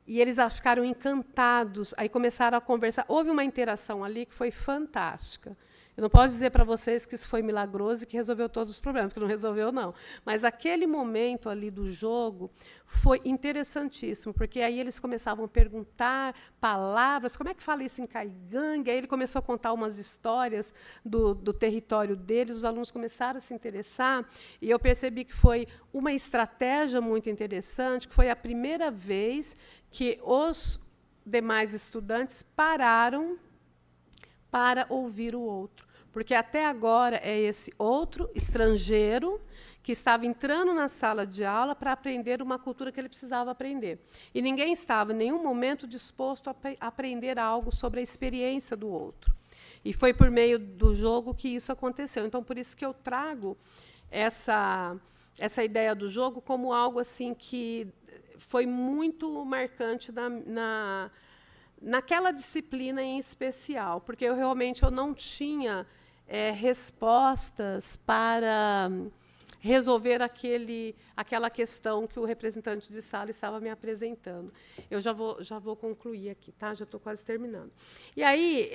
E eles ficaram encantados, aí começaram a conversar. Houve uma interação ali que foi fantástica. Eu não posso dizer para vocês que isso foi milagroso e que resolveu todos os problemas, porque não resolveu, não. Mas aquele momento ali do jogo foi interessantíssimo, porque aí eles começavam a perguntar palavras, como é que fala isso em caigangue? Aí ele começou a contar umas histórias do território deles, os alunos começaram a se interessar, e eu percebi que foi uma estratégia muito interessante, que foi a primeira vez que os demais estudantes pararam para ouvir o outro. Porque até agora é esse outro estrangeiro que estava entrando na sala de aula para aprender uma cultura que ele precisava aprender. E ninguém estava, em nenhum momento, disposto a aprender algo sobre a experiência do outro. E foi por meio do jogo que isso aconteceu. Então, por isso que eu trago essa ideia do jogo como algo assim que foi muito marcante naquela disciplina em especial, porque eu realmente não tinha respostas para resolver aquela questão que o representante de sala estava me apresentando. Eu já vou concluir aqui, tá? Já estou quase terminando. E aí,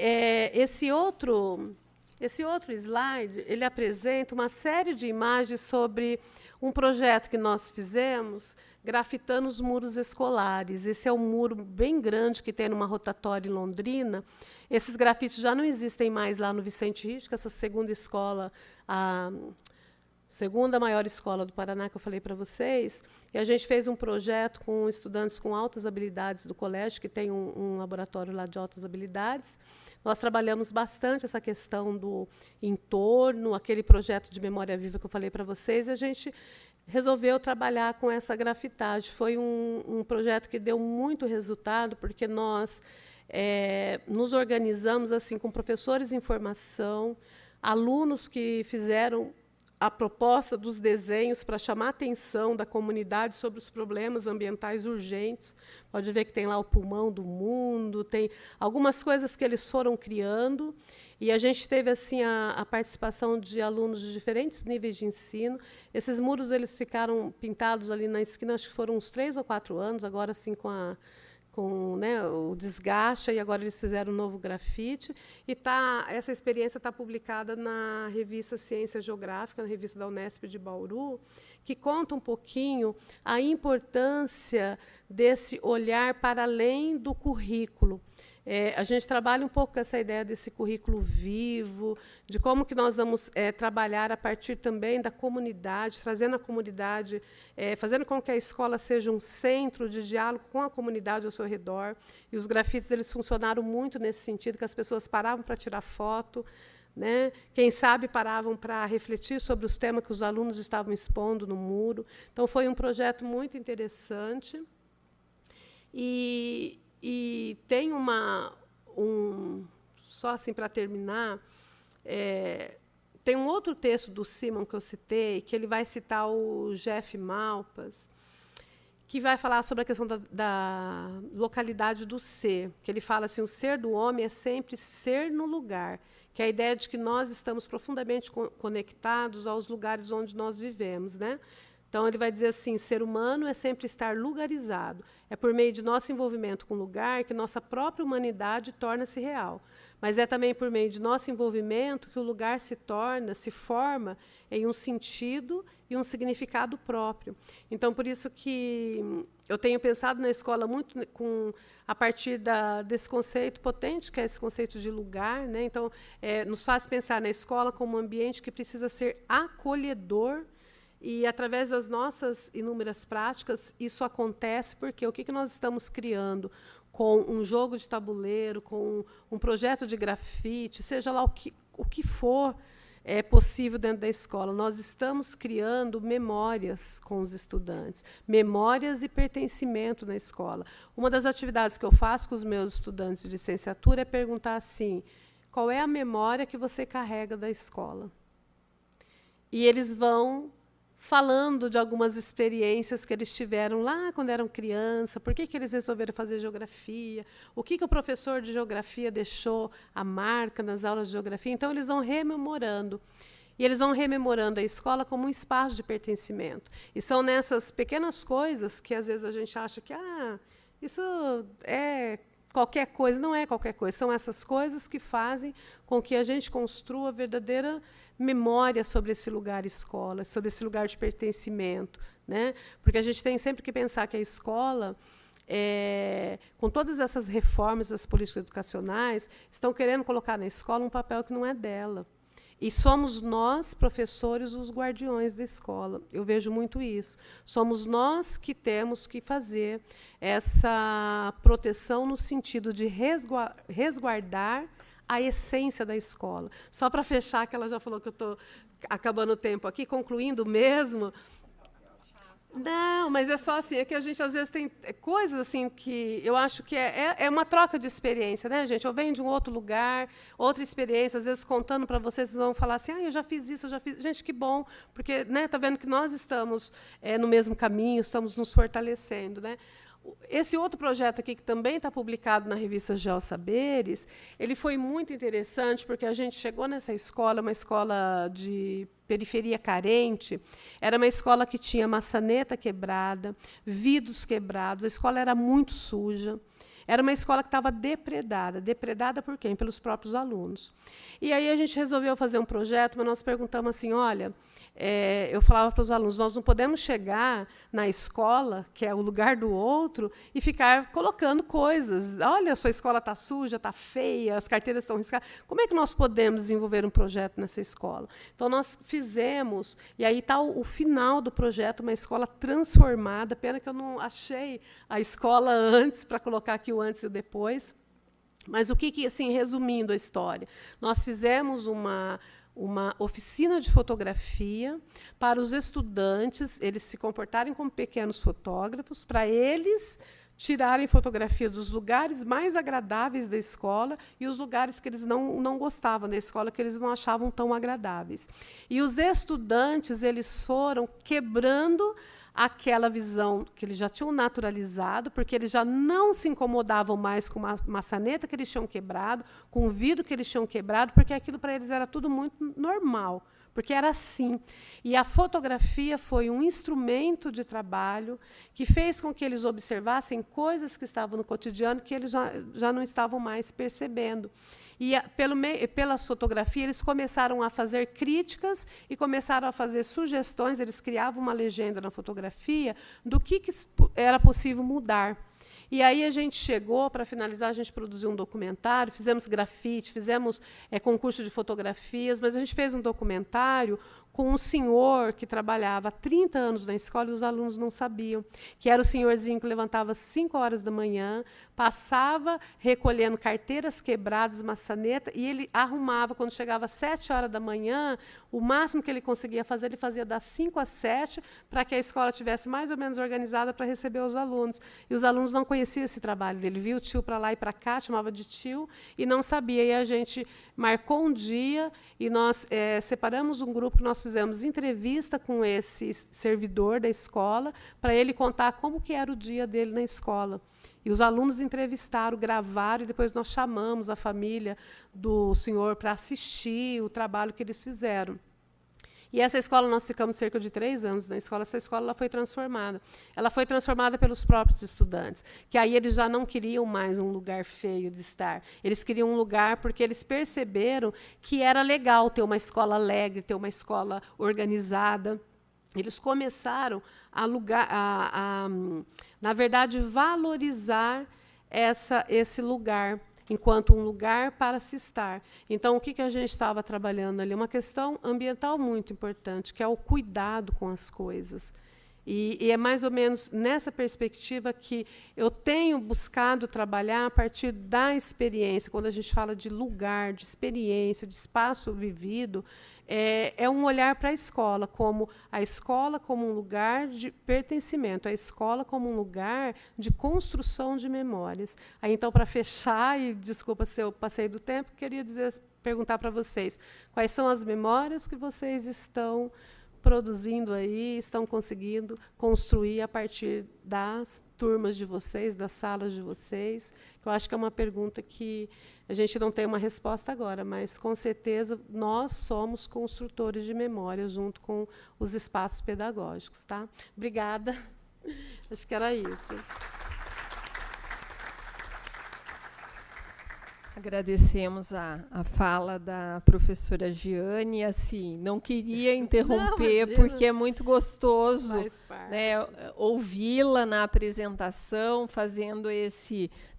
esse outro slide, ele apresenta uma série de imagens sobre um projeto que nós fizemos, grafitando os muros escolares. Esse é um muro bem grande que tem numa rotatória em Londrina. Esses grafites já não existem mais lá no Vicente Rich, que é essa segunda escola, a segunda maior escola do Paraná, que eu falei para vocês. E a gente fez um projeto com estudantes com altas habilidades do colégio, que tem um laboratório lá de altas habilidades. Nós trabalhamos bastante essa questão do entorno, aquele projeto de memória viva que eu falei para vocês, e a gente resolveu trabalhar com essa grafitagem. Foi um projeto que deu muito resultado, porque nós nos organizamos assim com professores em formação, alunos que fizeram a proposta dos desenhos para chamar a atenção da comunidade sobre os problemas ambientais urgentes. Pode ver que tem lá o pulmão do mundo, tem algumas coisas que eles foram criando. E a gente teve assim a participação de alunos de diferentes níveis de ensino. Esses muros eles ficaram pintados ali na esquina, acho que foram uns 3 ou 4 anos, agora assim com né, o desgaste, e agora eles fizeram um novo grafite. E essa experiência está publicada na revista Ciência Geográfica, na revista da Unesp de Bauru, que conta um pouquinho a importância desse olhar para além do currículo. A gente trabalha um pouco com essa ideia desse currículo vivo, de como que nós vamos trabalhar a partir também da comunidade, trazendo a comunidade, fazendo com que a escola seja um centro de diálogo com a comunidade ao seu redor. E os grafites eles funcionaram muito nesse sentido, que as pessoas paravam para tirar foto, né? Quem sabe paravam para refletir sobre os temas que os alunos estavam expondo no muro. Então, foi um projeto muito interessante. E tem só assim para terminar, tem um outro texto do Simon que eu citei, que ele vai citar o Jeff Malpas, que vai falar sobre a questão da localidade do ser, que ele fala assim, o ser do homem é sempre ser no lugar, que é a ideia de que nós estamos profundamente conectados aos lugares onde nós vivemos, né? Então, ele vai dizer assim, ser humano é sempre estar lugarizado. É por meio de nosso envolvimento com o lugar que nossa própria humanidade torna-se real. Mas é também por meio de nosso envolvimento que o lugar se forma em um sentido e um significado próprio. Então, por isso que eu tenho pensado na escola muito a partir desse conceito potente, que é esse conceito de lugar, né? Então, nos faz pensar na escola como um ambiente que precisa ser acolhedor. E, através das nossas inúmeras práticas, isso acontece porque o que nós estamos criando com um jogo de tabuleiro, com um projeto de grafite, seja lá o que for possível dentro da escola, nós estamos criando memórias com os estudantes, memórias e pertencimento na escola. Uma das atividades que eu faço com os meus estudantes de licenciatura é perguntar assim, qual é a memória que você carrega da escola? E eles vão falando de algumas experiências que eles tiveram lá quando eram criança, por que eles resolveram fazer geografia, o que o professor de geografia deixou a marca nas aulas de geografia. Então, eles vão rememorando. E eles vão rememorando a escola como um espaço de pertencimento. E são nessas pequenas coisas que, às vezes, a gente acha que isso é qualquer coisa. Não é qualquer coisa. São essas coisas que fazem com que a gente construa a verdadeira memória sobre esse lugar escola, sobre esse lugar de pertencimento, né? Porque a gente tem sempre que pensar que a escola, com todas essas reformas das políticas educacionais, estão querendo colocar na escola um papel que não é dela. E somos nós, professores, os guardiões da escola. Eu vejo muito isso. Somos nós que temos que fazer essa proteção no sentido de resguardar a essência da escola. Só para fechar, que ela já falou que eu estou acabando o tempo aqui, concluindo mesmo. Não, mas é só assim, é que a gente às vezes tem coisas assim que eu acho que é uma troca de experiência, né, gente? Eu venho de um outro lugar, outra experiência, às vezes contando para vocês, vocês vão falar assim, eu já fiz isso, eu já fiz. Gente, que bom, porque, né, tá vendo que nós estamos no mesmo caminho, estamos nos fortalecendo, né? Esse outro projeto aqui, que também está publicado na revista Geossaberes, ele foi muito interessante, porque a gente chegou nessa escola, uma escola de periferia carente, era uma escola que tinha maçaneta quebrada, vidros quebrados, a escola era muito suja, era uma escola que estava depredada. Depredada por quem? Pelos próprios alunos. E aí a gente resolveu fazer um projeto, mas nós perguntamos assim, olha, eu falava para os alunos, nós não podemos chegar na escola, que é o lugar do outro, e ficar colocando coisas. Olha, a sua escola está suja, está feia, as carteiras estão riscadas. Como é que nós podemos desenvolver um projeto nessa escola? Então, nós fizemos, e aí está o final do projeto, uma escola transformada. Pena que eu não achei a escola antes, para colocar aqui o antes e o depois. Mas o que assim, resumindo a história, nós fizemos uma oficina de fotografia para os estudantes, eles se comportarem como pequenos fotógrafos, para eles tirarem fotografia dos lugares mais agradáveis da escola e os lugares que eles não gostavam da escola, que eles não achavam tão agradáveis. E os estudantes eles foram quebrando aquela visão que eles já tinham naturalizado, porque eles já não se incomodavam mais com uma maçaneta que eles tinham quebrado, com o vidro que eles tinham quebrado, porque aquilo para eles era tudo muito normal, porque era assim. E a fotografia foi um instrumento de trabalho que fez com que eles observassem coisas que estavam no cotidiano que eles já não estavam mais percebendo. E, pelas fotografias, eles começaram a fazer críticas e começaram a fazer sugestões, eles criavam uma legenda na fotografia do que era possível mudar. E aí a gente chegou, para finalizar, a gente produziu um documentário, fizemos grafite, fizemos concurso de fotografias, mas a gente fez um documentário com um senhor que trabalhava há 30 anos na escola e os alunos não sabiam, que era o senhorzinho que levantava às 5 horas da manhã, passava recolhendo carteiras quebradas, maçaneta, e ele arrumava, quando chegava às 7 horas da manhã, o máximo que ele conseguia fazer, ele fazia das 5 às 7, para que a escola estivesse mais ou menos organizada para receber os alunos. E os alunos não conheciam esse trabalho dele, via o tio para lá e para cá, chamava de tio, e não sabia. E a gente marcou um dia e nós separamos um grupo que nós fizemos entrevista com esse servidor da escola para ele contar como que era o dia dele na escola. E os alunos entrevistaram, gravaram, e depois nós chamamos a família do senhor para assistir o trabalho que eles fizeram. E essa escola, nós ficamos cerca de 3 anos na escola, essa escola ela foi transformada. Ela foi transformada pelos próprios estudantes, que aí eles já não queriam mais um lugar feio de estar. Eles queriam um lugar porque eles perceberam que era legal ter uma escola alegre, ter uma escola organizada. Eles começaram na verdade, valorizar esse lugar, enquanto um lugar para se estar. Então, o que a gente estava trabalhando ali? Uma questão ambiental muito importante, que é o cuidado com as coisas. E é mais ou menos nessa perspectiva que eu tenho buscado trabalhar a partir da experiência. Quando a gente fala de lugar, de experiência, de espaço vivido, é um olhar para a escola como um lugar de pertencimento, a escola como um lugar de construção de memórias. Aí, então, para fechar, e desculpa se eu passei do tempo, queria perguntar para vocês, quais são as memórias que vocês estão produzindo aí, estão conseguindo construir a partir das turmas de vocês, das salas de vocês? Eu acho que é uma pergunta que a gente não tem uma resposta agora, mas, com certeza, nós somos construtores de memória junto com os espaços pedagógicos. Tá? Obrigada. Acho que era isso. Agradecemos a fala da professora Giane. Assim, não queria interromper, porque é muito gostoso, né, ouvi-la na apresentação,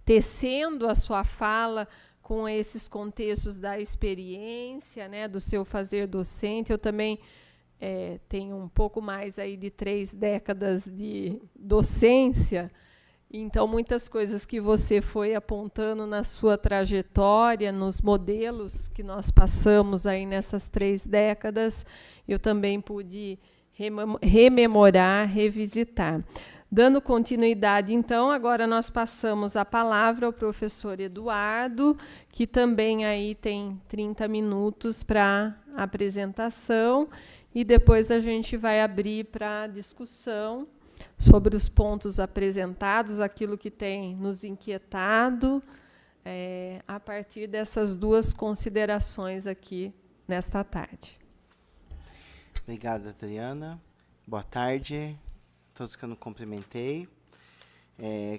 tecendo a sua fala com esses contextos da experiência, né, do seu fazer docente. Eu também tenho um pouco mais aí de 3 décadas de docência. Então, muitas coisas que você foi apontando na sua trajetória, nos modelos que nós passamos aí nessas 3 décadas, eu também pude rememorar, revisitar. Dando continuidade, então, agora nós passamos a palavra ao professor Eduardo, que também aí tem 30 minutos para a apresentação, e depois a gente vai abrir para a discussão sobre os pontos apresentados, aquilo que tem nos inquietado, a partir dessas 2 considerações aqui nesta tarde. Obrigado, Adriana. Boa tarde a todos que eu não cumprimentei.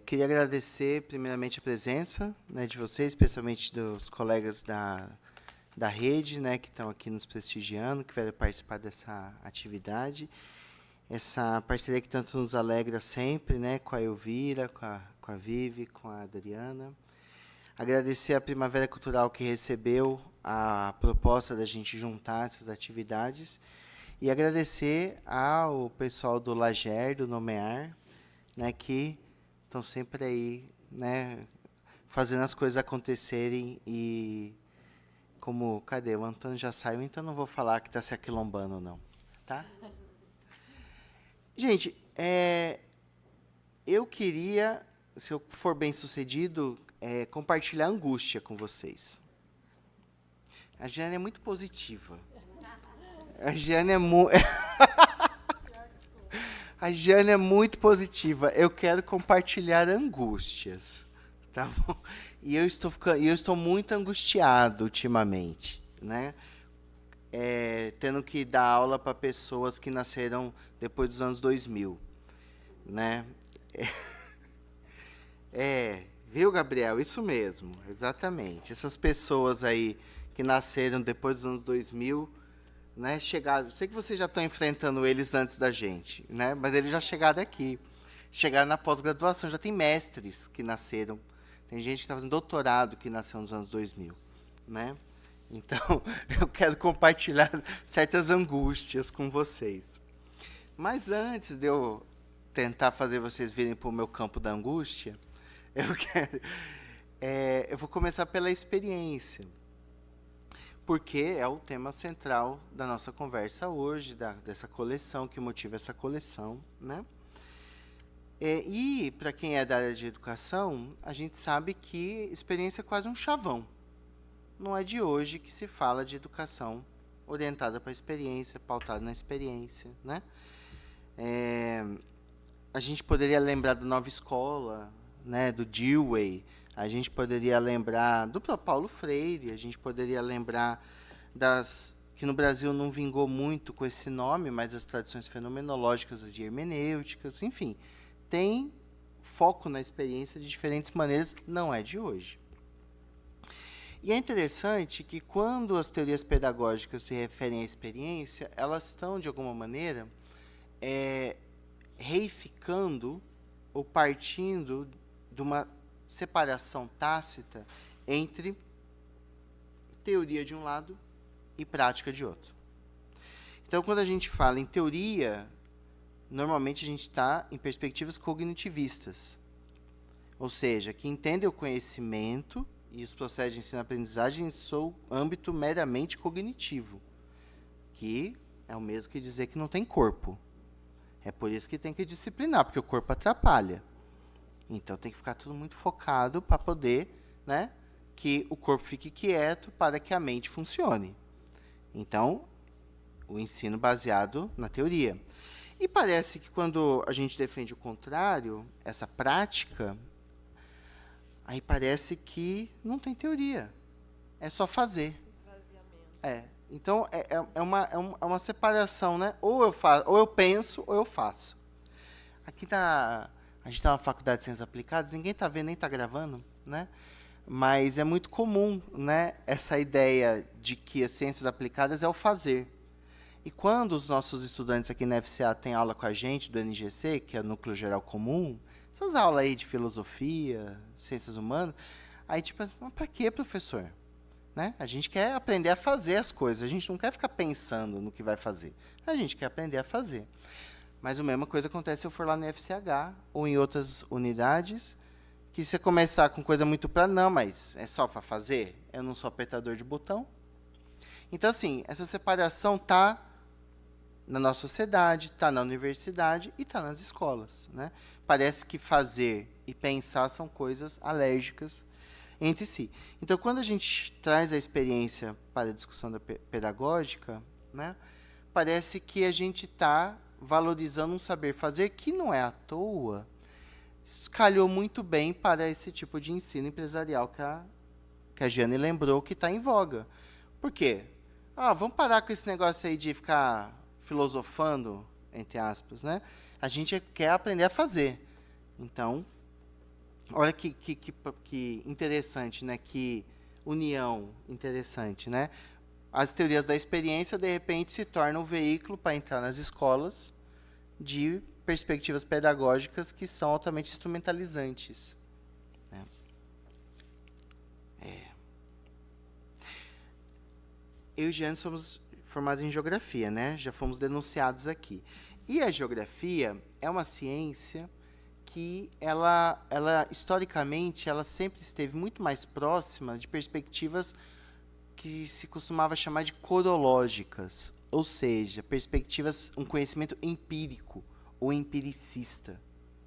Queria agradecer, primeiramente, a presença, né, de vocês, especialmente dos colegas da rede, né, que estão aqui nos prestigiando, que vieram participar dessa atividade. Essa parceria que tanto nos alegra sempre, né, com a Elvira, com a Vivi, com a Adriana. Agradecer a Primavera Cultural que recebeu a proposta da gente juntar essas atividades. E agradecer ao pessoal do Lager, do Nomear, né, que estão sempre aí, né, fazendo as coisas acontecerem. E como, cadê? O Antônio já saiu, então não vou falar que está se aquilombando, não. Tá? Gente, eu queria, se eu for bem-sucedido, compartilhar angústia com vocês. A Giane é muito positiva. A Giane é muito... A Jane é muito positiva. Eu quero compartilhar angústias, tá bom? E eu estou muito angustiado ultimamente, né? Tendo que dar aula para pessoas que nasceram depois dos anos 2000, né? Viu, Gabriel? Isso mesmo, exatamente. Essas pessoas aí que nasceram depois dos anos 2000, né, chegaram. Sei que vocês já estão enfrentando eles antes da gente, né? Mas eles já chegaram aqui. Chegaram na pós-graduação, já tem mestres que nasceram. Tem gente que está fazendo doutorado que nasceu nos anos 2000, né? Então, eu quero compartilhar certas angústias com vocês. Mas antes de eu tentar fazer vocês virem para o meu campo da angústia, eu vou começar pela experiência, porque é o tema central da nossa conversa hoje, dessa coleção, que motiva essa coleção, né? E, para quem é da área de educação, a gente sabe que experiência é quase um chavão. Não é de hoje que se fala de educação orientada para a experiência, pautada na experiência, né? A gente poderia lembrar do Nova Escola, né, do Dewey, a gente poderia lembrar do próprio Paulo Freire, a gente poderia lembrar que no Brasil não vingou muito com esse nome, mas as tradições fenomenológicas, as hermenêuticas, enfim, tem foco na experiência de diferentes maneiras, não é de hoje. E é interessante que quando as teorias pedagógicas se referem à experiência, elas estão, de alguma maneira, reificando ou partindo de uma separação tácita entre teoria de um lado e prática de outro. Então, quando a gente fala em teoria, normalmente a gente está em perspectivas cognitivistas, ou seja, que entendem o conhecimento e os processos de ensino-aprendizagem em seu âmbito meramente cognitivo, que é o mesmo que dizer que não tem corpo. É por isso que tem que disciplinar, porque o corpo atrapalha. Então, tem que ficar tudo muito focado para poder, né, que o corpo fique quieto para que a mente funcione. Então, o ensino baseado na teoria. E parece que quando a gente defende o contrário, essa prática, aí parece que não tem teoria. É só fazer. Então, é uma separação, né? Ou eu penso, ou eu faço. Aqui a gente está na Faculdade de Ciências Aplicadas, ninguém está vendo, nem está gravando, né? Mas é muito comum, né, essa ideia de que as ciências aplicadas é o fazer. E quando os nossos estudantes aqui na FCA têm aula com a gente, do NGC, que é o Núcleo Geral Comum, essas aulas aí de filosofia, ciências humanas, aí tipo, mas para quê, professor? Né? A gente quer aprender a fazer as coisas, a gente não quer ficar pensando no que vai fazer, a gente quer aprender a fazer. Mas a mesma coisa acontece se eu for lá no FCH ou em outras unidades, que você começar com coisa muito para não, mas é só para fazer? Eu não sou apertador de botão. Então, assim, essa separação está na nossa sociedade, está na universidade e está nas escolas, né? Parece que fazer e pensar são coisas alérgicas entre si. Então, quando a gente traz a experiência para a discussão pedagógica, né, parece que a gente está valorizando um saber fazer que não é à toa, calhou muito bem para esse tipo de ensino empresarial que a Jane lembrou que está em voga. Por quê? Vamos parar com esse negócio aí de ficar filosofando, entre aspas, né? A gente quer aprender a fazer. Então, olha que interessante, né? Que união interessante, né? As teorias da experiência, de repente, se tornam um veículo para entrar nas escolas de perspectivas pedagógicas que são altamente instrumentalizantes, né? Eu e Jeane somos formados em geografia, né? Já fomos denunciados aqui. E a geografia é uma ciência que ela historicamente, ela sempre esteve muito mais próxima de perspectivas que se costumava chamar de corológicas, ou seja, perspectivas, um conhecimento empírico ou empiricista,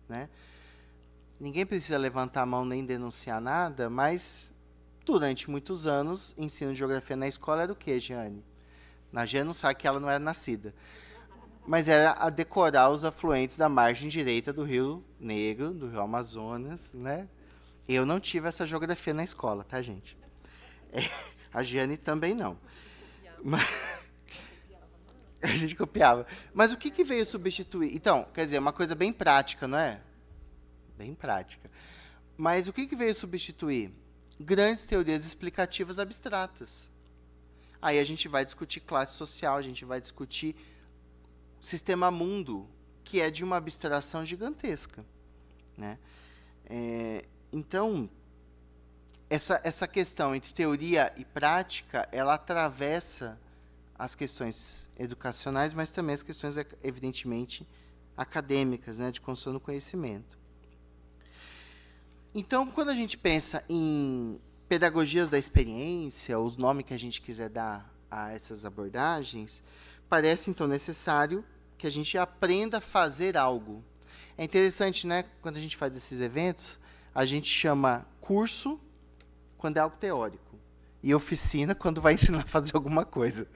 né? Ninguém precisa levantar a mão nem denunciar nada, mas durante muitos anos, ensino de geografia na escola era o quê, Jeane? A Jeane não sabe que ela não era nascida. mas era a decorar os afluentes da margem direita do Rio Negro, do Rio Amazonas, né? Eu não tive essa geografia na escola, tá, gente? A Giane também não. Mas, a gente copiava. Mas o que veio substituir? Então, quer dizer, uma coisa bem prática, não é? Bem prática. Mas o que veio substituir? Grandes teorias explicativas abstratas. Aí a gente vai discutir classe social, a gente vai discutir sistema mundo, que é de uma abstração gigantesca, né? Então, essa questão entre teoria e prática, ela atravessa as questões educacionais, mas também as questões, evidentemente, acadêmicas, né, de construção do conhecimento. Então, quando a gente pensa em pedagogias da experiência, os nomes que a gente quiser dar a essas abordagens, parece, então, necessário que a gente aprenda a fazer algo. É interessante, né, quando a gente faz esses eventos, a gente chama curso quando é algo teórico e oficina quando vai ensinar a fazer alguma coisa.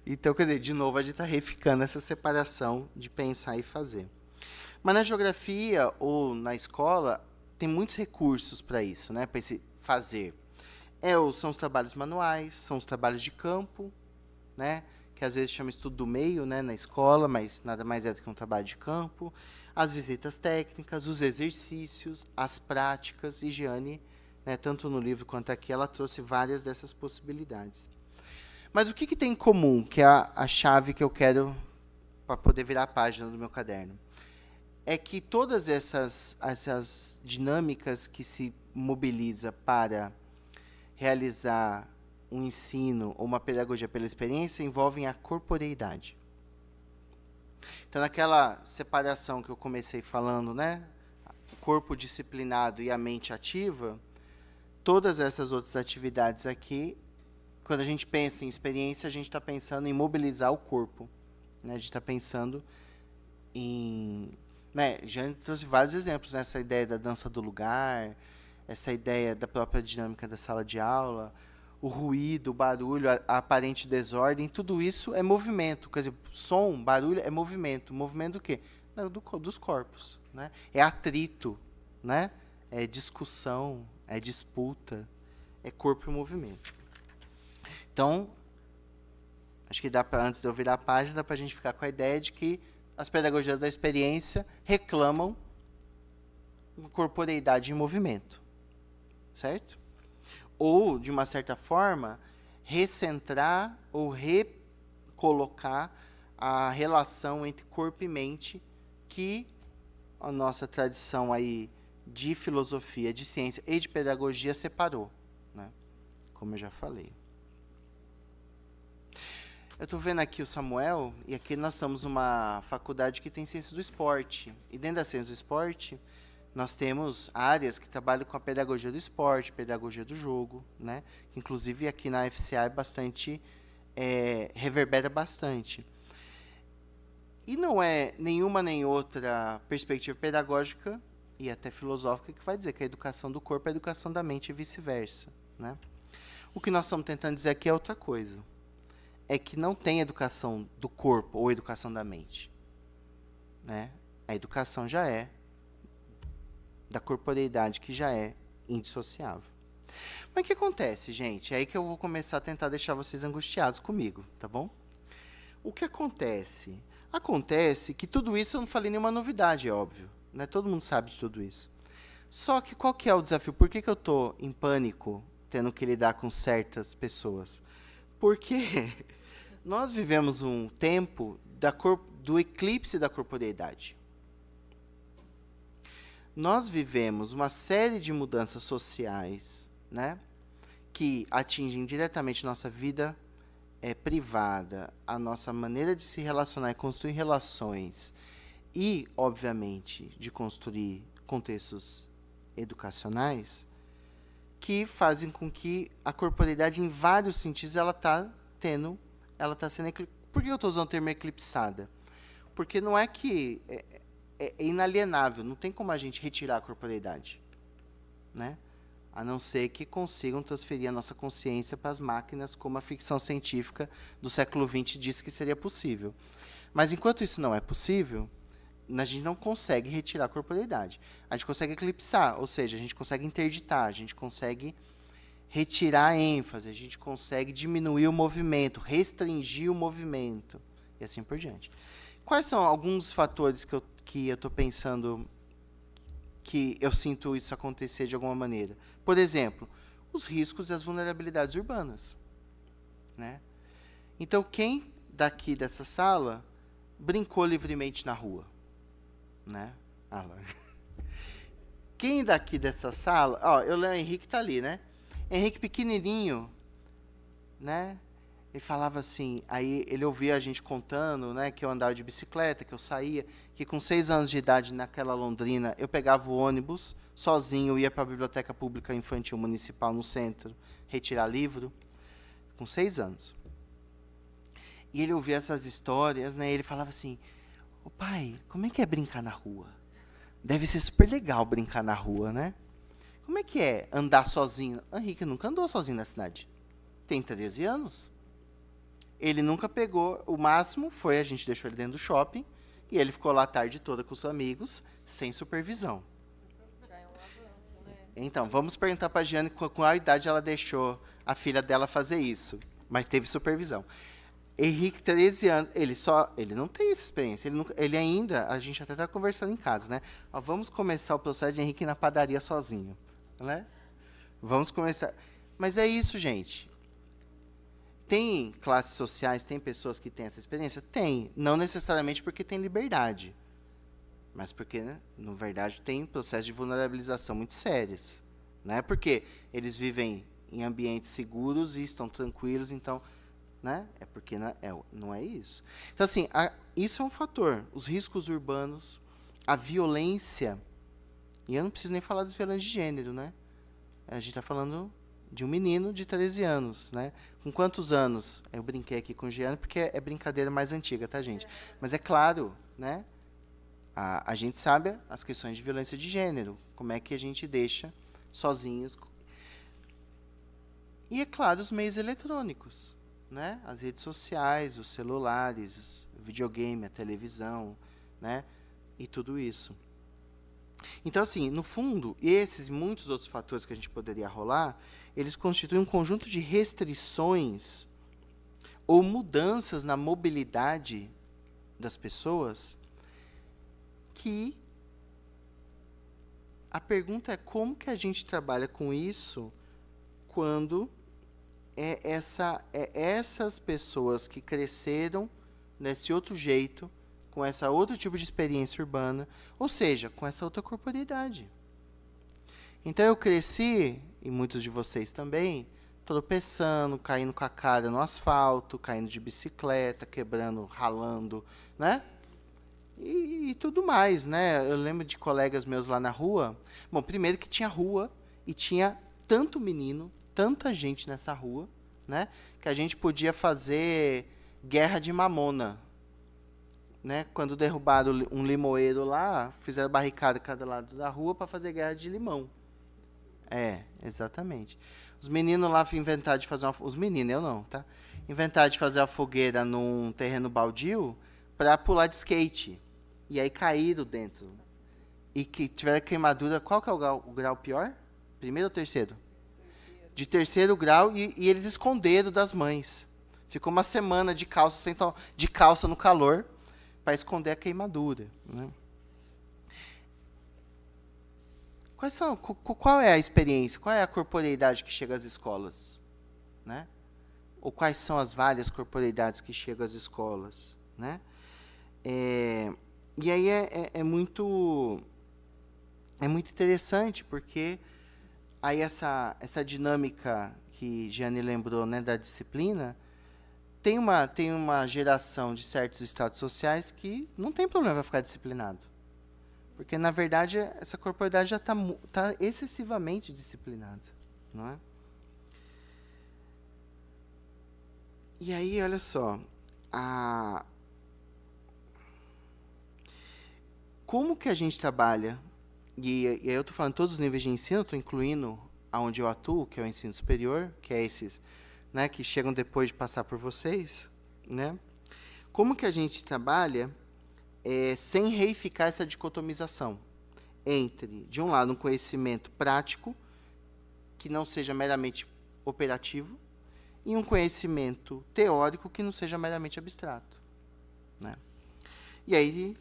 Então, quer dizer, de novo, a gente está reificando essa separação de pensar e fazer. Mas na geografia ou na escola, tem muitos recursos para isso, né, para esse fazer. São os trabalhos manuais, são os trabalhos de campo, né, que às vezes chama estudo do meio, né, na escola, mas nada mais é do que um trabalho de campo, as visitas técnicas, os exercícios, as práticas, e Giane, né, tanto no livro quanto aqui, ela trouxe várias dessas possibilidades. Mas o que tem em comum, que é a chave que eu quero para poder virar a página do meu caderno? É que todas essas dinâmicas que se mobiliza para realizar um ensino ou uma pedagogia pela experiência envolvem a corporeidade. Então, naquela separação que eu comecei falando, né, o corpo disciplinado e a mente ativa, todas essas outras atividades aqui, quando a gente pensa em experiência, a gente está pensando em mobilizar o corpo, né, a gente está pensando em... Né, já trouxe vários exemplos, né, essa ideia da dança do lugar, essa ideia da própria dinâmica da sala de aula, o ruído, o barulho, a aparente desordem, tudo isso é movimento. Quer dizer, som, barulho é movimento. Movimento do quê? Dos corpos. Né? É atrito, né? É discussão, é disputa, é corpo e movimento. Então, acho que dá para, antes de eu virar a página, dá para a gente ficar com a ideia de que as pedagogias da experiência reclamam uma corporeidade em movimento. Certo? Ou, de uma certa forma, recentrar ou recolocar a relação entre corpo e mente que a nossa tradição aí de filosofia, de ciência e de pedagogia separou, né? Como eu já falei. Eu estou vendo aqui o Samuel, e aqui nós estamos numa faculdade que tem ciência do esporte. E dentro da ciência do esporte, nós temos áreas que trabalham com a pedagogia do esporte, pedagogia do jogo, né? Inclusive aqui na FCA é bastante, reverbera bastante. E não é nenhuma nem outra perspectiva pedagógica e até filosófica que vai dizer que a educação do corpo é a educação da mente e vice-versa, né? O que nós estamos tentando dizer aqui é outra coisa. É que não tem educação do corpo ou educação da mente, né? A educação já é da corporeidade, que já é indissociável. Mas o que acontece, gente? É aí que eu vou começar a tentar deixar vocês angustiados comigo, tá bom? O que acontece? Acontece que tudo isso eu não falei nenhuma novidade, é óbvio, né? Todo mundo sabe de tudo isso. Só que qual que é o desafio? Por que eu estou em pânico, tendo que lidar com certas pessoas? Porque nós vivemos um tempo do eclipse da corporeidade. Nós vivemos uma série de mudanças sociais, né, que atingem diretamente nossa vida privada, a nossa maneira de se relacionar e construir relações e, obviamente, de construir contextos educacionais que fazem com que a corporeidade, em vários sentidos, ela está sendo Por que eu estou usando o termo eclipsada? Porque não é que é inalienável, não tem como a gente retirar a corporeidade, né? A não ser que consigam transferir a nossa consciência para as máquinas, como a ficção científica do século XX diz que seria possível. Mas enquanto isso não é possível, a gente não consegue retirar a corporeidade. A gente consegue eclipsar, ou seja, a gente consegue interditar, a gente consegue retirar a ênfase, a gente consegue diminuir o movimento, restringir o movimento, e assim por diante. Quais são alguns fatores que eu estou pensando que eu sinto isso acontecer de alguma maneira? Por exemplo, os riscos e as vulnerabilidades urbanas, né? Então, quem daqui dessa sala brincou livremente na rua? Né? Quem daqui dessa sala... Ó, o Henrique está ali, né? Henrique pequenininho, né? Ele falava assim, aí ele ouvia a gente contando, né, que eu andava de bicicleta, que eu saía, que com 6 anos de idade, naquela Londrina, eu pegava o ônibus, sozinho, ia para a Biblioteca Pública Infantil Municipal, no centro, retirar livro, com 6 anos. E ele ouvia essas histórias, né, e ele falava assim, ô pai, como é que é brincar na rua? Deve ser super legal brincar na rua, né? Como é que é andar sozinho? Henrique nunca andou sozinho na cidade. Tem 13 anos. Ele nunca pegou, o máximo foi, a gente deixou ele dentro do shopping, e ele ficou lá a tarde toda com os amigos, sem supervisão. Já é um avanço, né? Então, vamos perguntar para a Giane com qual idade ela deixou a filha dela fazer isso, mas teve supervisão. Henrique, 13 anos, ele não tem essa experiência, ele ainda, a gente até está conversando em casa, né? Ó, vamos começar o processo de Henrique ir na padaria sozinho, né? Vamos começar. Mas é isso, gente. Tem classes sociais, tem pessoas que têm essa experiência? Tem. Não necessariamente porque tem liberdade, mas porque, né, na verdade, tem processos de vulnerabilização muito sérios. Não é porque eles vivem em ambientes seguros e estão tranquilos, então, né, é porque não é isso. Então, assim, isso é um fator. Os riscos urbanos, a violência, e eu não preciso nem falar das violências de gênero, né? A gente está falando de um menino de 13 anos, né? Com quantos anos? Eu brinquei aqui com o Giane, porque é brincadeira mais antiga, tá, gente? Mas é claro, né? A gente sabe as questões de violência de gênero, como é que a gente deixa sozinhos. E, é claro, os meios eletrônicos, né? As redes sociais, os celulares, o videogame, a televisão, né? E tudo isso. Então, assim, no fundo, esses e muitos outros fatores que a gente poderia rolar, eles constituem um conjunto de restrições ou mudanças na mobilidade das pessoas que a pergunta é como que a gente trabalha com isso quando essas pessoas que cresceram desse outro jeito, com essa outro tipo de experiência urbana, ou seja, com essa outra corporeidade. Então eu cresci, e muitos de vocês também, tropeçando, caindo com a cara no asfalto, caindo de bicicleta, quebrando, ralando, né? E tudo mais, né? Eu lembro de colegas meus lá na rua. Bom, primeiro que tinha rua e tinha tanto menino, tanta gente nessa rua, né? Que a gente podia fazer guerra de mamona. Né? Quando derrubaram um limoeiro lá, fizeram barricada a cada lado da rua para fazer guerra de limão. É, exatamente. Os meninos lá inventaram de fazer os meninos, eu não, tá? Inventaram de fazer a fogueira num terreno baldio para pular de skate. E aí caíram dentro. E que tiveram queimadura. Qual que é o grau pior? Primeiro ou terceiro? De terceiro grau, e eles esconderam das mães. Ficou uma semana de calça no calor, para esconder a queimadura, né? Qual é a experiência? Qual é a corporeidade que chega às escolas? Né? Ou quais são as várias corporeidades que chegam às escolas? Né? E aí é muito interessante, porque aí essa dinâmica que Giane lembrou, né, da disciplina, tem uma geração de certos estados sociais que não tem problema para ficar disciplinado. Porque, na verdade, essa corporeidade já tá excessivamente disciplinada. Não é? E aí, olha só. Como que a gente trabalha? E aí eu estou falando todos os níveis de ensino, estou incluindo aonde eu atuo, que é o ensino superior, que é esses... Né, que chegam depois de passar por vocês, né? como que a gente trabalha sem reificar essa dicotomização entre, de um lado, um conhecimento prático, que não seja meramente operativo, e um conhecimento teórico que não seja meramente abstrato, né? E aí,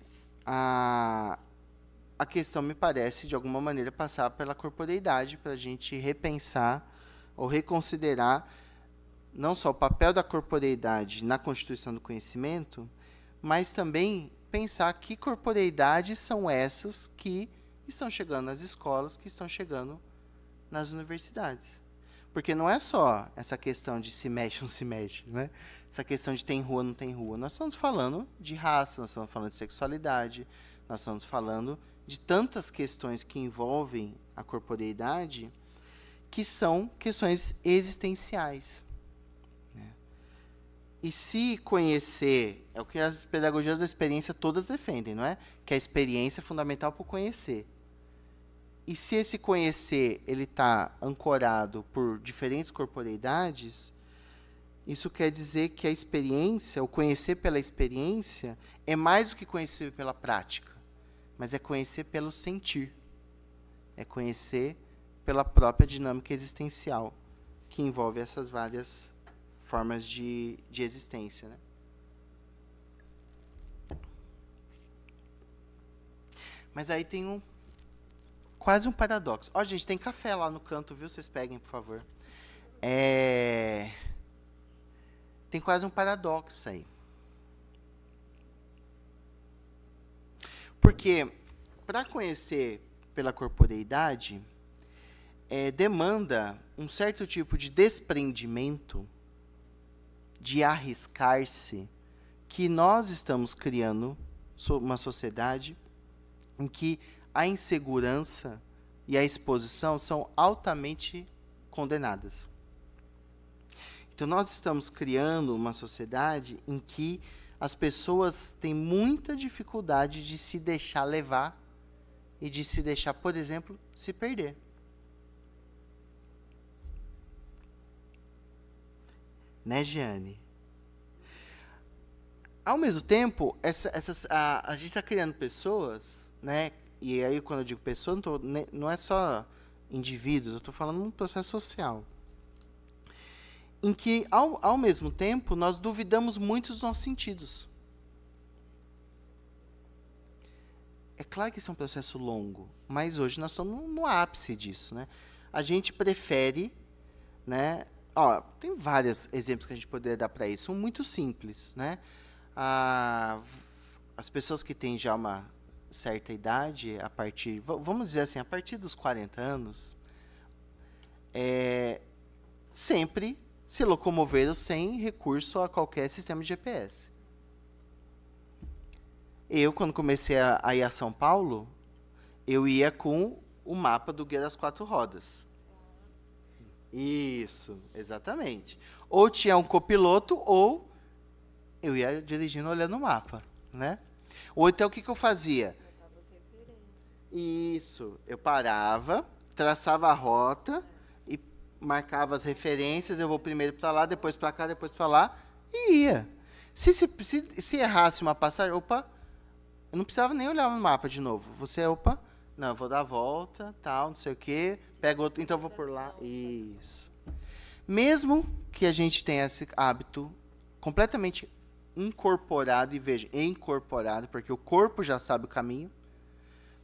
a questão, me parece, de alguma maneira, passar pela corporeidade, para a gente repensar ou reconsiderar não só o papel da corporeidade na constituição do conhecimento, mas também pensar que corporeidades são essas que estão chegando nas escolas, que estão chegando nas universidades. Porque não é só essa questão de se mexe ou não se mexe, né? Essa questão de tem rua ou não tem rua. Nós estamos falando de raça, nós estamos falando de sexualidade, nós estamos falando de tantas questões que envolvem a corporeidade, que são questões existenciais. E se conhecer, é o que as pedagogias da experiência todas defendem, não é? Que a experiência é fundamental para o conhecer. E se esse conhecer ele está ancorado por diferentes corporeidades, isso quer dizer que a experiência, o conhecer pela experiência, é mais do que conhecer pela prática, mas é conhecer pelo sentir. É conhecer pela própria dinâmica existencial, que envolve essas várias formas de existência, né? Mas aí tem quase um paradoxo. Ó, gente, tem café lá no canto, viu? Vocês peguem, por favor. Tem quase um paradoxo aí. Porque, para conhecer pela corporeidade, demanda um certo tipo de desprendimento, de arriscar-se, que nós estamos criando uma sociedade em que a insegurança e a exposição são altamente condenadas. Então, nós estamos criando uma sociedade em que as pessoas têm muita dificuldade de se deixar levar e de se deixar, por exemplo, se perder. Né, Giane? Ao mesmo tempo, a gente está criando pessoas, né? E aí, quando eu digo pessoas, não é só indivíduos, eu estou falando de um processo social. Em que, ao mesmo tempo, nós duvidamos muito dos nossos sentidos. É claro que isso é um processo longo, mas hoje nós estamos no ápice disso, né? A gente prefere, né? Ó, tem vários exemplos que a gente poderia dar para isso. Um muito simples, né? As pessoas que têm já uma certa idade, vamos dizer assim, a partir dos 40 anos, sempre se locomoveram sem recurso a qualquer sistema de GPS. Eu, quando comecei a ir a São Paulo, eu ia com o mapa do Guia das Quatro Rodas. Isso, exatamente. Ou tinha um copiloto, ou eu ia dirigindo olhando o mapa, né? Ou então, o que eu fazia? Isso, eu parava, traçava a rota e marcava as referências, eu vou primeiro para lá, depois para cá, depois para lá, e ia. Se errasse uma passagem, opa, eu não precisava nem olhar no mapa de novo. Não, eu vou dar a volta, tal, não sei o quê, pego outro, então eu vou por lá. Isso. Mesmo que a gente tenha esse hábito completamente incorporado, e veja, incorporado, porque o corpo já sabe o caminho,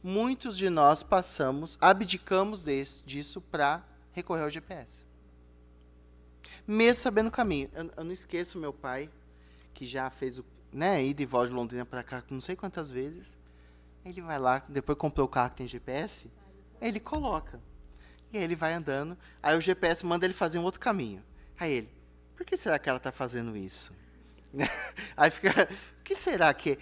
muitos de nós abdicamos disso para recorrer ao GPS. Mesmo sabendo o caminho. Eu não esqueço meu pai, que já fez ida e volta de Londrina para cá não sei quantas vezes. Ele vai lá, depois comprou o carro que tem GPS, ele coloca. E aí ele vai andando, aí o GPS manda ele fazer um outro caminho. Aí ele, por que será que ela está fazendo isso? Aí fica, o que será que...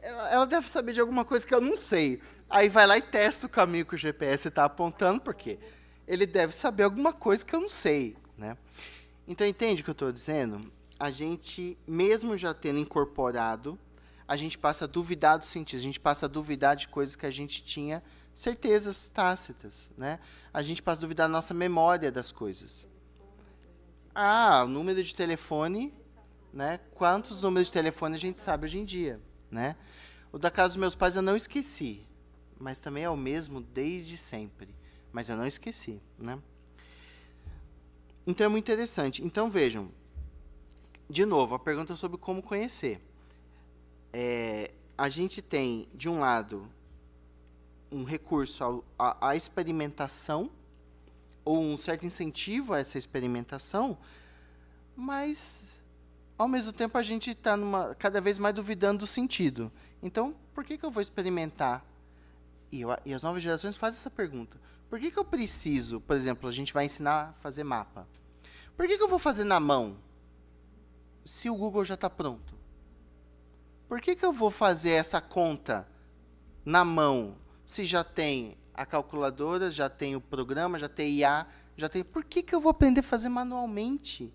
Ela deve saber de alguma coisa que eu não sei. Aí vai lá e testa o caminho que o GPS está apontando, porque ele deve saber alguma coisa que eu não sei, né? Então, entende o que eu estou dizendo? A gente, mesmo já tendo incorporado, a gente passa a duvidar dos sentidos, a gente passa a duvidar de coisas que a gente tinha certezas tácitas, né? A gente passa a duvidar da nossa memória das coisas. O número de telefone né? Quantos números de telefone a gente sabe hoje em dia, né? O da casa dos meus pais eu não esqueci, mas também é o mesmo desde sempre. Mas eu não esqueci, né? Então é muito interessante. Então vejam, de novo, a pergunta sobre como conhecer. A gente tem, de um lado, um recurso à experimentação, ou um certo incentivo a essa experimentação, mas, ao mesmo tempo, a gente está cada vez mais duvidando do sentido. Então, por que eu vou experimentar? E as novas gerações fazem essa pergunta. Por que eu preciso, por exemplo, a gente vai ensinar a fazer mapa. Por que eu vou fazer na mão, se o Google já está pronto? Por que eu vou fazer essa conta na mão, se já tem a calculadora, já tem o programa, já tem IA, já tem... Por que eu vou aprender a fazer manualmente?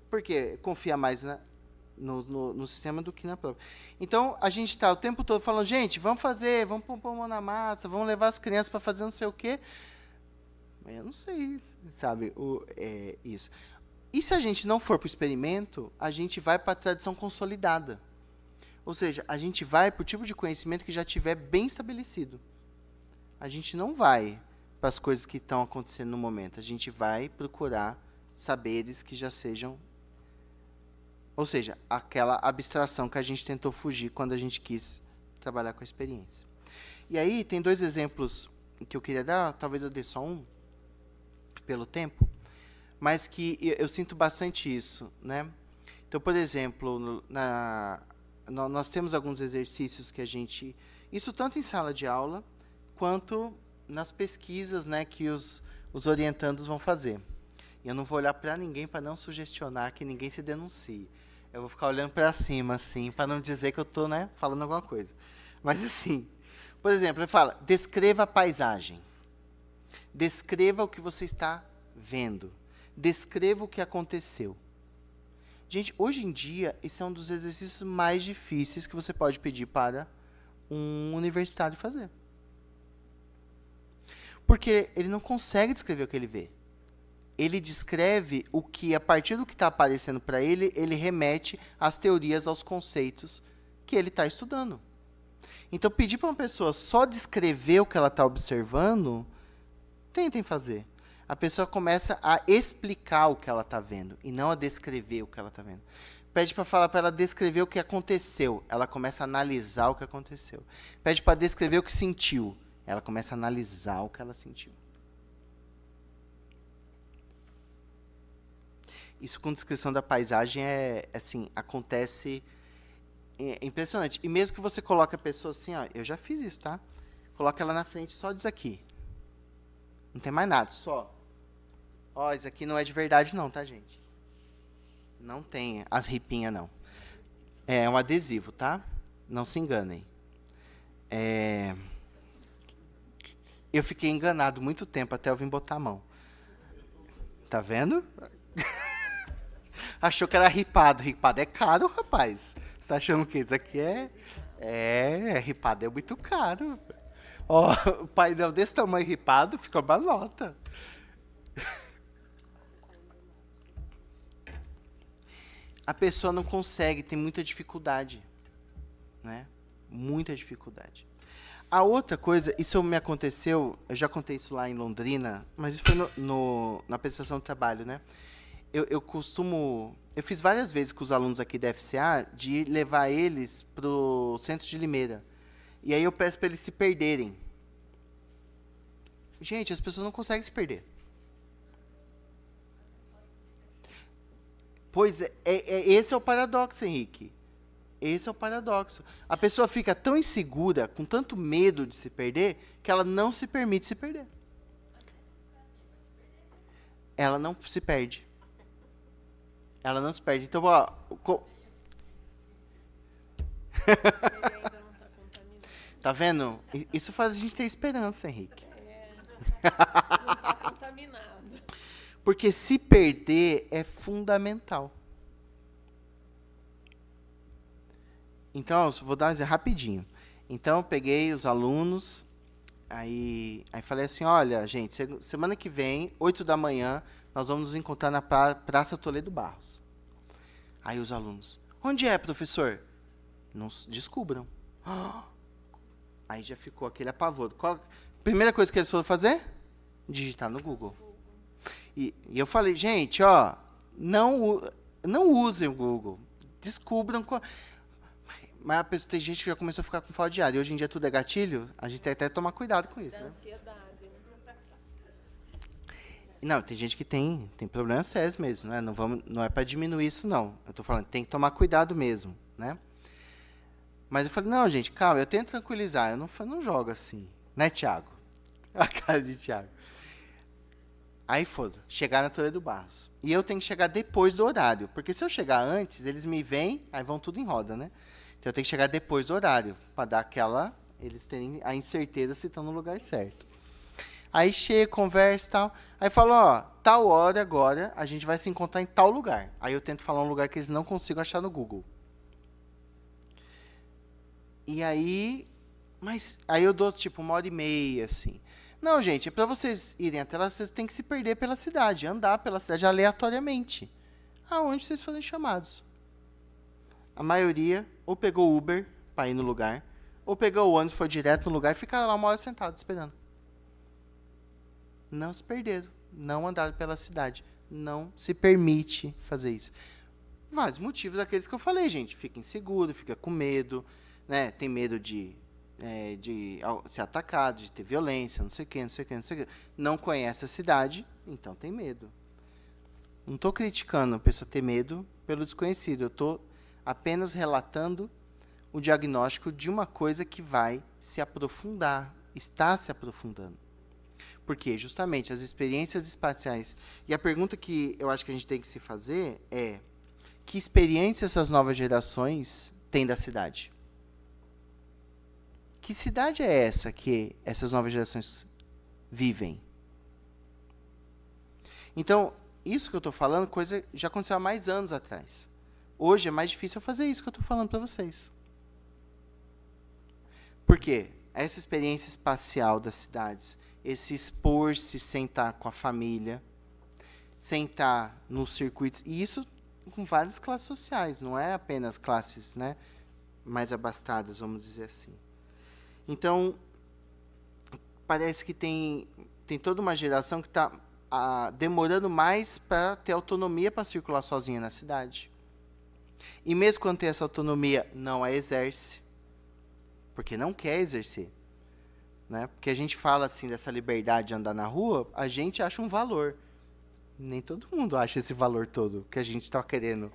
Porque confia mais no sistema do que na prova. Então, a gente está o tempo todo falando, gente, vamos fazer, vamos pôr a mão na massa, vamos levar as crianças para fazer não sei o quê. Mas eu não sei, sabe, isso. E se a gente não for para o experimento, a gente vai para a tradição consolidada. Ou seja, a gente vai para o tipo de conhecimento que já estiver bem estabelecido. A gente não vai para as coisas que estão acontecendo no momento. A gente vai procurar saberes que já sejam... Ou seja, aquela abstração que a gente tentou fugir quando a gente quis trabalhar com a experiência. E aí, tem 2 exemplos que eu queria dar, talvez eu dê só um, pelo tempo, mas que eu sinto bastante isso, né? Então, por exemplo, nós temos alguns exercícios que a gente... Isso tanto em sala de aula, quanto nas pesquisas, né, que os orientandos vão fazer. E eu não vou olhar para ninguém para não sugestionar que ninguém se denuncie. Eu vou ficar olhando para cima, assim, para não dizer que eu estou, né, falando alguma coisa. Mas, assim, por exemplo, ele fala, descreva a paisagem. Descreva o que você está vendo. Descreva o que aconteceu. Gente, hoje em dia, esse é um dos exercícios mais difíceis que você pode pedir para um universitário fazer. Porque ele não consegue descrever o que ele vê. Ele descreve o que, a partir do que está aparecendo para ele, ele remete às teorias, aos conceitos que ele está estudando. Então, pedir para uma pessoa só descrever o que ela está observando, tentem fazer. A pessoa começa a explicar o que ela está vendo, e não a descrever o que ela está vendo. Pede para falar para ela descrever o que aconteceu, ela começa a analisar o que aconteceu. Pede para descrever o que sentiu, ela começa a analisar o que ela sentiu. Isso com descrição da paisagem assim, acontece, impressionante. E mesmo que você coloque a pessoa assim, ó, eu já fiz isso, tá? Coloca ela na frente, só diz aqui. Não tem mais nada, só. Ó, isso aqui não é de verdade não, tá, gente? Não tem as ripinhas, não. É um adesivo, tá? Não se enganem. Eu fiquei enganado muito tempo, até eu vim botar a mão. Tá vendo? Achou que era ripado. Ripado é caro, rapaz. Você tá achando que isso aqui ripado é muito caro. Ó, o painel desse tamanho ripado fica uma nota. A pessoa não consegue, tem muita dificuldade, né? Muita dificuldade. A outra coisa, isso me aconteceu, eu já contei isso lá em Londrina, mas isso foi na apresentação do trabalho, né? Eu fiz várias vezes com os alunos aqui da FCA, de levar eles para o centro de Limeira. E aí eu peço para eles se perderem. Gente, as pessoas não conseguem se perder. Pois esse é o paradoxo, Henrique. Esse é o paradoxo. A pessoa fica tão insegura, com tanto medo de se perder, que ela não se permite se perder. Ela não se perde. Ela não se perde. Então, ó... Tá vendo? Isso faz a gente ter esperança, Henrique. Não tá contaminado. Porque se perder é fundamental. Então, vou dar um exemplo rapidinho. Então, eu peguei os alunos, aí falei assim, olha, gente, semana que vem, 8 da manhã, nós vamos nos encontrar na Praça Toledo Barros. Aí os alunos, onde é, professor? Não descubram. Aí já ficou aquele apavoro. Primeira coisa que eles foram fazer? Digitar no Google. E eu falei, gente, ó, não usem o Google. Descubram. Mas tem gente que já começou a ficar com falta de ar. E hoje em dia tudo é gatilho. A gente tem até que tomar cuidado com isso. Da né? ansiedade. Não, tem gente que tem problemas sérios mesmo. Né? Não é para diminuir isso, não. Eu estou falando, tem que tomar cuidado mesmo. Né? Mas eu falei, não, gente, calma, eu tento tranquilizar. Eu não jogo assim. Né, Tiago? A cara de Tiago. Aí foram, chegar na Toledo Barros. E eu tenho que chegar depois do horário. Porque se eu chegar antes, eles me veem, aí vão tudo em roda, né? Então eu tenho que chegar depois do horário. Para dar aquela... Eles terem a incerteza se estão no lugar certo. Aí chega, conversa e tal. Aí fala, ó, tal hora agora, a gente vai se encontrar em tal lugar. Aí eu tento falar um lugar que eles não consigam achar no Google. E aí... Mas aí eu dou tipo 1h30, assim. Não, gente, para vocês irem até lá, vocês têm que se perder pela cidade, andar pela cidade aleatoriamente, aonde vocês forem chamados. A maioria ou pegou Uber para ir no lugar, ou pegou o ônibus, foi direto no lugar e ficaram lá 1 hora sentado esperando. Não se perderam, não andaram pela cidade, não se permite fazer isso. Vários motivos aqueles que eu falei, gente. Fica inseguro, fica com medo, né? Tem medo de ser atacado, de ter violência, não sei o quê. Não conhece a cidade, então tem medo. Não estou criticando a pessoa ter medo pelo desconhecido. Eu estou apenas relatando o diagnóstico de uma coisa que vai se aprofundar, está se aprofundando. Porque, justamente, as experiências espaciais... E a pergunta que eu acho que a gente tem que se fazer é: que experiência essas novas gerações têm da cidade? Que cidade é essa que essas novas gerações vivem? Então, isso que eu estou falando, coisa já aconteceu há mais anos atrás. Hoje é mais difícil eu fazer isso que eu estou falando para vocês. Por quê? Essa experiência espacial das cidades, esse expor-se, sentar com a família, sentar nos circuitos, e isso com várias classes sociais, não é apenas classes, né, mais abastadas, vamos dizer assim. Então, parece que tem toda uma geração que está demorando mais para ter autonomia para circular sozinha na cidade. E mesmo quando tem essa autonomia, não a exerce, porque não quer exercer. Né? Porque a gente fala assim dessa liberdade de andar na rua, a gente acha um valor. Nem todo mundo acha esse valor todo que a gente está querendo.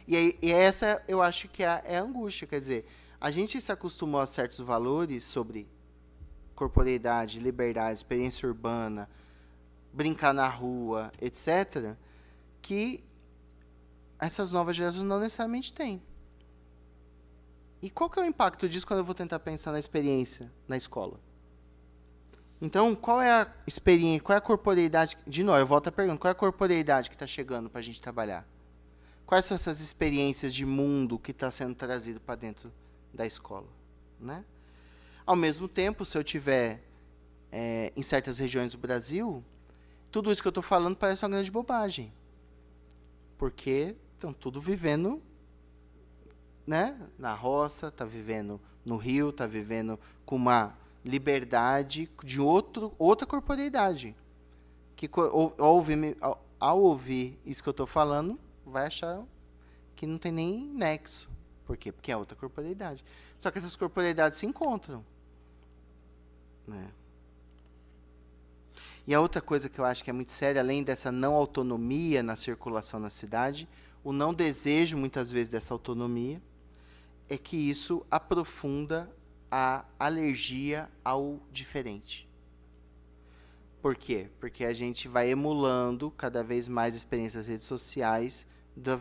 E essa eu acho que é a angústia, quer dizer... A gente se acostumou a certos valores sobre corporeidade, liberdade, experiência urbana, brincar na rua, etc., que essas novas gerações não necessariamente têm. E qual que é o impacto disso quando eu vou tentar pensar na experiência na escola? Então, qual é a experiência, qual é a corporeidade... De novo, eu volto a pergunta, qual é a corporeidade que está chegando para a gente trabalhar? Quais são essas experiências de mundo que está sendo trazido para dentro da escola, né? Ao mesmo tempo, se eu tiver em certas regiões do Brasil, tudo isso que eu estou falando parece uma grande bobagem, porque estão tudo vivendo, né, na roça, está vivendo no rio, está vivendo com uma liberdade de outra corporeidade, que ao ouvir isso que eu estou falando, vai achar que não tem nem nexo. Por quê? Porque é outra corporeidade. Só que essas corporeidades se encontram. Né? E a outra coisa que eu acho que é muito séria, além dessa não autonomia na circulação na cidade, o não desejo, muitas vezes, dessa autonomia, é que isso aprofunda a alergia ao diferente. Por quê? Porque a gente vai emulando cada vez mais experiências das redes sociais da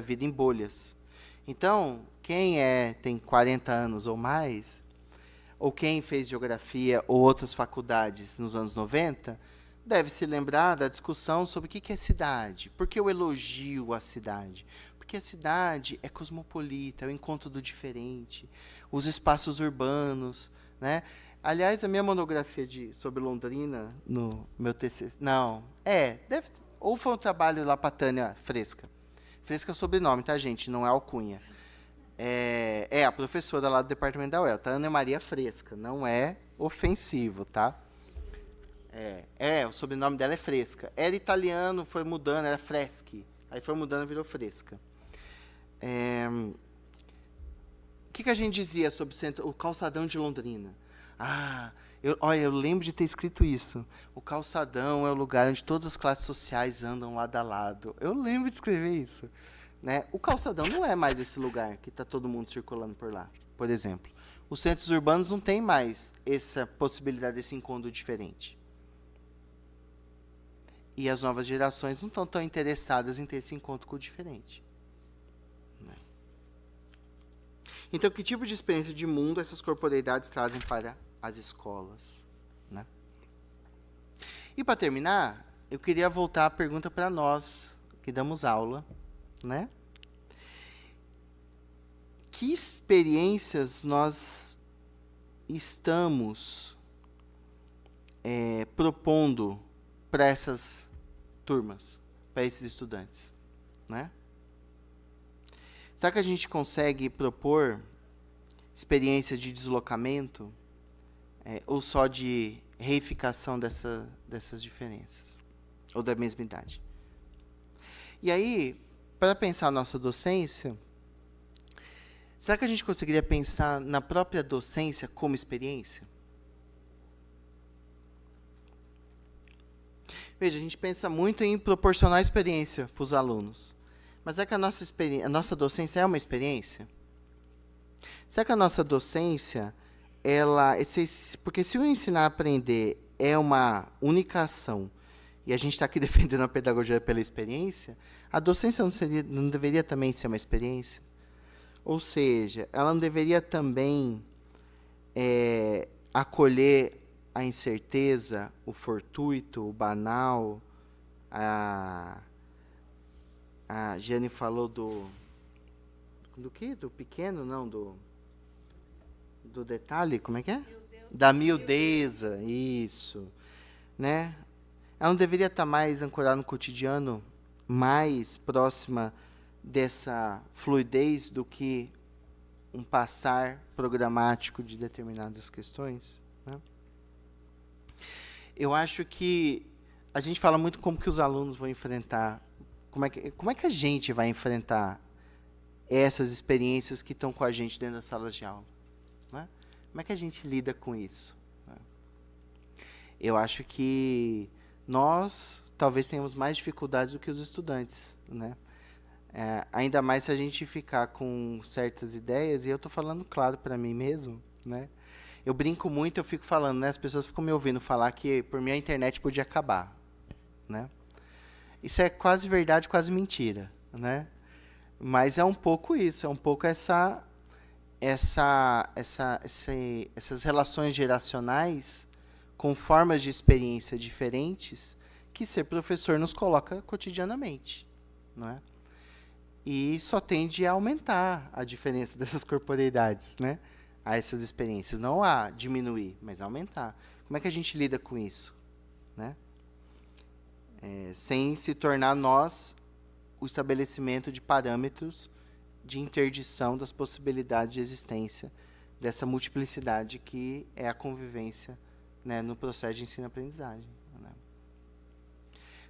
vida em bolhas. Então, quem tem 40 anos ou mais, ou quem fez geografia ou outras faculdades nos anos 90, deve se lembrar da discussão sobre o que é cidade. Por que eu elogio a cidade? Porque a cidade é cosmopolita, é o encontro do diferente, os espaços urbanos, né? Aliás, a minha monografia sobre Londrina, no meu TCC... Não, ou foi um trabalho lá para a Tânia Fresca. Fresca é o sobrenome, tá, gente? Não é alcunha. É a professora lá do departamento da UEL, tá? Ana Maria Fresca. Não é ofensivo, tá? O sobrenome dela é Fresca. Era italiano, foi mudando, era Freschi. Aí foi mudando, virou Fresca. O que a gente dizia sobre o calçadão de Londrina? Eu lembro de ter escrito isso. O calçadão é o lugar onde todas as classes sociais andam lado a lado. Eu lembro de escrever isso. Né? O calçadão não é mais esse lugar que está todo mundo circulando por lá, por exemplo. Os centros urbanos não têm mais essa possibilidade desse encontro diferente. E as novas gerações não estão tão interessadas em ter esse encontro com o diferente. Né? Então, que tipo de experiência de mundo essas corporeidades trazem para as escolas? Né? E, para terminar, eu queria voltar a pergunta para nós, que damos aula. Né? Que experiências nós estamos propondo para essas turmas, para esses estudantes? Né? Será que a gente consegue propor experiência de deslocamento ou só de reificação dessas diferenças? Ou da mesma idade? E aí, para pensar a nossa docência, será que a gente conseguiria pensar na própria docência como experiência? Veja, a gente pensa muito em proporcionar experiência para os alunos. Mas será que a nossa docência é uma experiência? Será que a nossa docência, porque se o ensinar a aprender é uma única ação, e a gente está aqui defendendo a pedagogia pela experiência, a docência não deveria também ser uma experiência? Ou seja, ela não deveria também acolher a incerteza, o fortuito, o banal? A Giane falou do quê? Do pequeno? Não, do detalhe, como é que é? Da miudeza, isso. Né? Ela não deveria estar mais ancorada no cotidiano, mais próxima dessa fluidez do que um passar programático de determinadas questões? Né? Eu acho que a gente fala muito como que os alunos vão enfrentar, como é que a gente vai enfrentar essas experiências que estão com a gente dentro das salas de aula? Né? Como é que a gente lida com isso? Né? Eu acho que nós talvez tenhamos mais dificuldades do que os estudantes, né? Ainda mais se a gente ficar com certas ideias, e eu estou falando claro para mim mesmo, né? Eu brinco muito, eu fico falando, né? As pessoas ficam me ouvindo falar que por mim a internet podia acabar, né? Isso é quase verdade, quase mentira, né? Mas é um pouco isso, é um pouco essas relações geracionais com formas de experiência diferentes que ser professor nos coloca cotidianamente, não é? E só tende a aumentar a diferença dessas corporeidades, né? A essas experiências, não a diminuir, mas a aumentar. Como é que a gente lida com isso? Né? Sem se tornar nós o estabelecimento de parâmetros de interdição das possibilidades de existência dessa multiplicidade que é a convivência, né, no processo de ensino-aprendizagem. Né?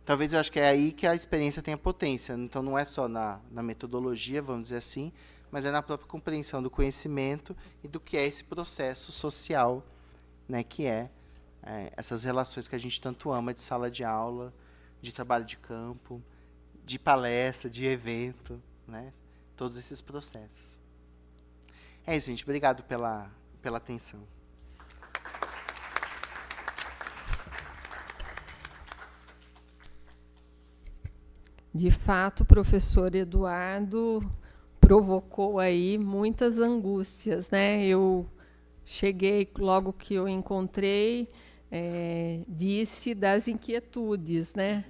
Talvez eu acho que é aí que a experiência tem a potência. Então, não é só na metodologia, vamos dizer assim, mas é na própria compreensão do conhecimento e do que é esse processo social, né, que essas relações que a gente tanto ama de sala de aula, de trabalho de campo, de palestra, de evento, né, todos esses processos. É isso, gente. Obrigado pela atenção. De fato, o professor Eduardo provocou aí muitas angústias, né? Eu cheguei, logo que eu encontrei, disse das inquietudes, né?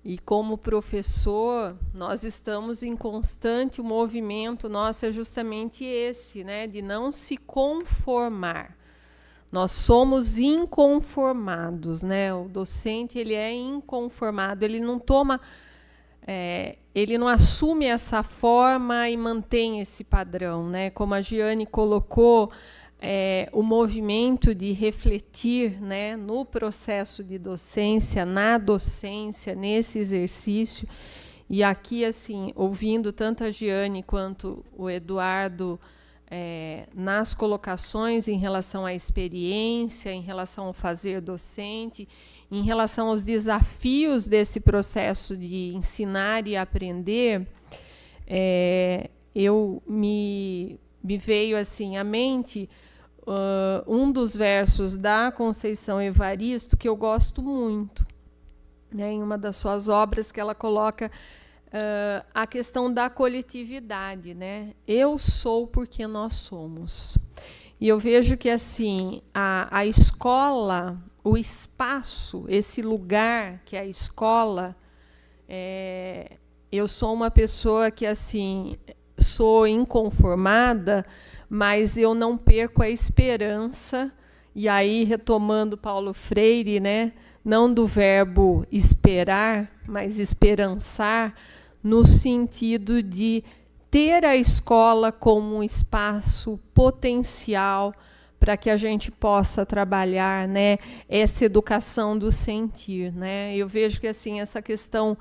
E como professor, nós estamos em constante movimento, nosso é justamente esse, né? De não se conformar. Nós somos inconformados, né? O docente, ele é inconformado, ele não toma ele não assume essa forma e mantém esse padrão, né? Como a Giane colocou, o movimento de refletir, né, no processo de docência, na docência, nesse exercício. E aqui, assim, ouvindo tanto a Giane quanto o Eduardo nas colocações em relação à experiência, em relação ao fazer docente, em relação aos desafios desse processo de ensinar e aprender, me veio assim à mente um dos versos da Conceição Evaristo que eu gosto muito, né, em uma das suas obras, que ela coloca a questão da coletividade, né? Eu sou porque nós somos. E eu vejo que assim a escola, o espaço, esse lugar que é a escola, eu sou uma pessoa que assim sou inconformada, mas eu não perco a esperança. E aí, retomando Paulo Freire, né, não do verbo esperar, mas esperançar, no sentido de ter a escola como um espaço potencial para que a gente possa trabalhar, né, essa educação do sentir, né? Eu vejo que assim essa questão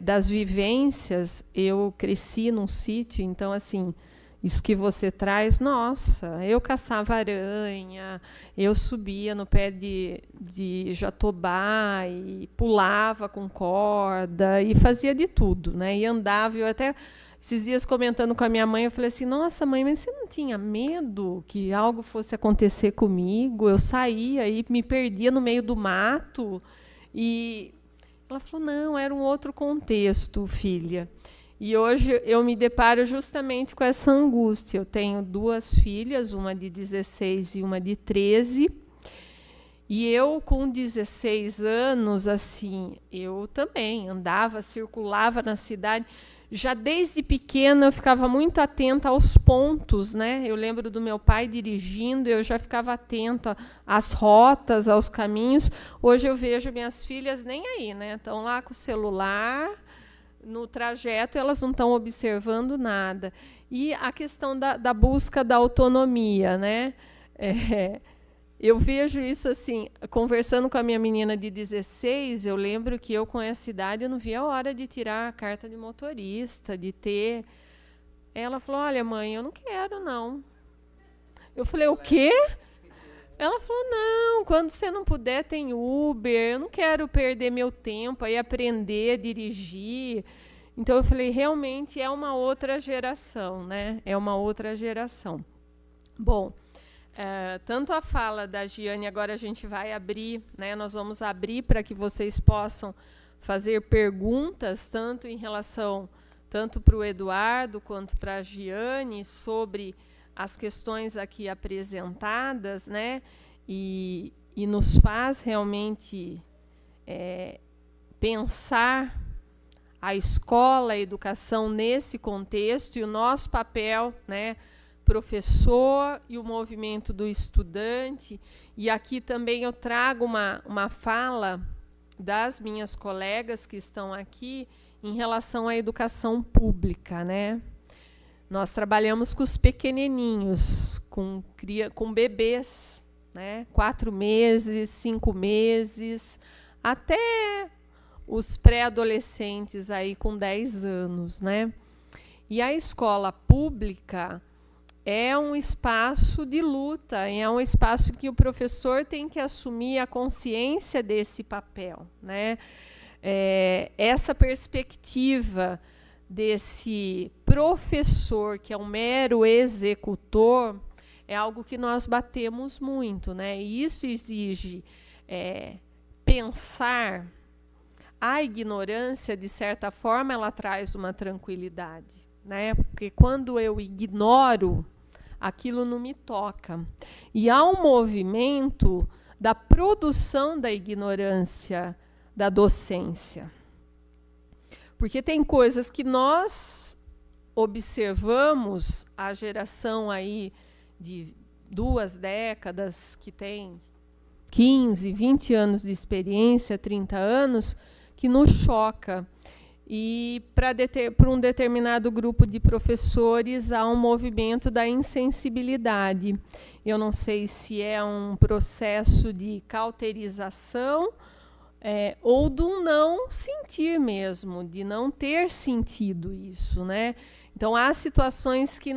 das vivências, eu cresci num sítio, então assim, isso que você traz, nossa, eu caçava aranha, eu subia no pé de jatobá e pulava com corda e fazia de tudo, né? E andava, eu até esses dias comentando com a minha mãe, eu falei assim, nossa, mãe, mas você não tinha medo que algo fosse acontecer comigo? Eu saía e me perdia no meio do mato. E ela falou, não, era um outro contexto, filha. E hoje eu me deparo justamente com essa angústia. Eu tenho 2 filhas, uma de 16 e uma de 13. E eu, com 16 anos, assim, eu também andava, circulava na cidade. Já desde pequena eu ficava muito atenta aos pontos, né? Eu lembro do meu pai dirigindo, eu já ficava atenta às rotas, aos caminhos. Hoje eu vejo minhas filhas nem aí, né? Estão lá com o celular, no trajeto elas não estão observando nada. E a questão da busca da autonomia, né? Eu vejo isso assim, conversando com a minha menina de 16, eu lembro que eu com essa idade eu não via a hora de tirar a carta de motorista, de ter. Ela falou, olha, mãe, eu não quero, não. Eu falei, o quê? Ela falou, não, quando você não puder tem Uber, eu não quero perder meu tempo aí aprender a dirigir. Então eu falei, realmente é uma outra geração, né? É uma outra geração. Bom, tanto a fala da Giane, agora a gente vai abrir, né? Nós vamos abrir para que vocês possam fazer perguntas, tanto em relação, tanto para o Eduardo quanto para a Giane, sobre as questões aqui apresentadas, né? E nos faz realmente pensar a escola, a educação nesse contexto e o nosso papel, né? Professor e o movimento do estudante. E aqui também eu trago uma fala das minhas colegas que estão aqui em relação à educação pública, né? Nós trabalhamos com os pequenininhos, com bebês, né? 4 meses, 5 meses, até os pré-adolescentes aí com 10 anos, né? E a escola pública é um espaço de luta, é um espaço que o professor tem que assumir a consciência desse papel, né? Essa perspectiva desse professor, que é um mero executor, é algo que nós batemos muito, né? E isso exige pensar. A ignorância, de certa forma, ela traz uma tranquilidade, né? Porque quando eu ignoro, aquilo não me toca. E há um movimento da produção da ignorância da docência. Porque tem coisas que nós observamos, a geração aí de 2 décadas, que tem 15, 20 anos de experiência, 30 anos, que nos choca. e para um determinado grupo de professores há um movimento da insensibilidade. Eu não sei se é um processo de cauterização ou do não sentir mesmo, de não ter sentido isso, né? Então, há situações que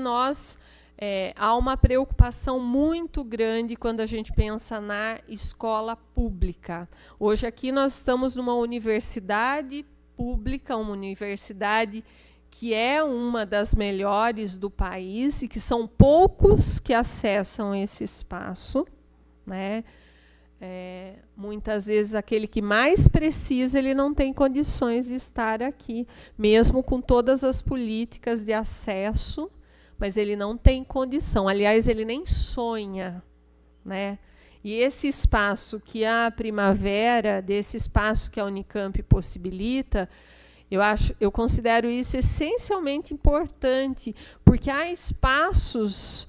há uma preocupação muito grande quando a gente pensa na escola pública. Hoje aqui nós estamos numa universidade pública, uma universidade que é uma das melhores do país e que são poucos que acessam esse espaço, né? Muitas vezes aquele que mais precisa, ele não tem condições de estar aqui, mesmo com todas as políticas de acesso, mas ele não tem condição. Aliás, ele nem sonha, né? E esse espaço que a Primavera, desse espaço que a Unicamp possibilita, eu considero isso essencialmente importante, porque há espaços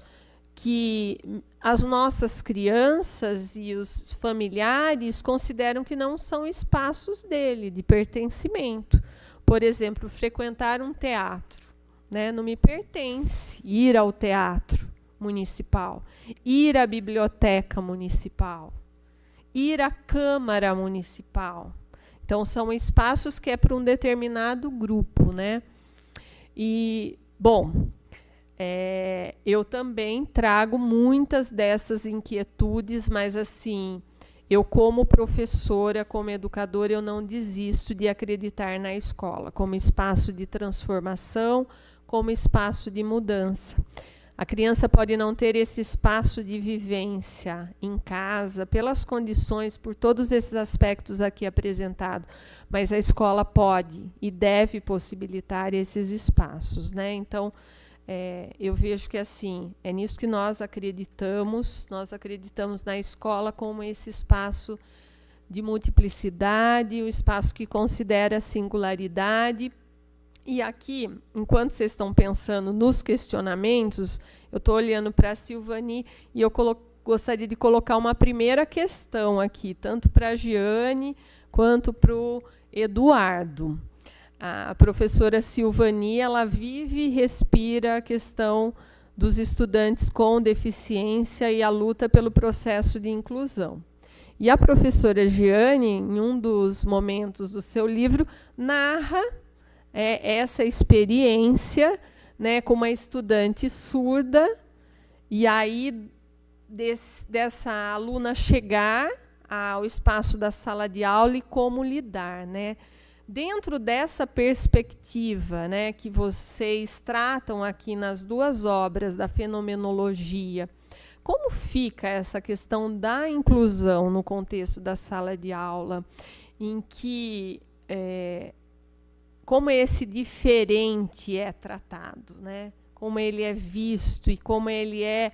que as nossas crianças e os familiares consideram que não são espaços dele, de pertencimento. Por exemplo, frequentar um teatro, né? Não me pertence ir ao teatro municipal, ir à biblioteca municipal, ir à Câmara Municipal. Então, são espaços que é para um determinado grupo, né? E, bom, eu também trago muitas dessas inquietudes, mas, assim, eu, como professora, como educadora, eu não desisto de acreditar na escola como espaço de transformação, como espaço de mudança. A criança pode não ter esse espaço de vivência em casa, pelas condições, por todos esses aspectos aqui apresentados, mas a escola pode e deve possibilitar esses espaços, né? Então, eu vejo que assim, é nisso que nós acreditamos na escola como esse espaço de multiplicidade, o espaço que considera a singularidade. E aqui, enquanto vocês estão pensando nos questionamentos, eu estou olhando para a Silvani e eu gostaria de colocar uma primeira questão aqui, tanto para a Giane quanto para o Eduardo. A professora Silvani, ela vive e respira a questão dos estudantes com deficiência e a luta pelo processo de inclusão. E a professora Giane, em um dos momentos do seu livro, narra essa experiência, né, com uma estudante surda, e aí dessa aluna chegar ao espaço da sala de aula e como lidar, né? Dentro dessa perspectiva, né, que vocês tratam aqui nas duas obras da fenomenologia, como fica essa questão da inclusão no contexto da sala de aula, em que como esse diferente é tratado, né? Como ele é visto e como ele é,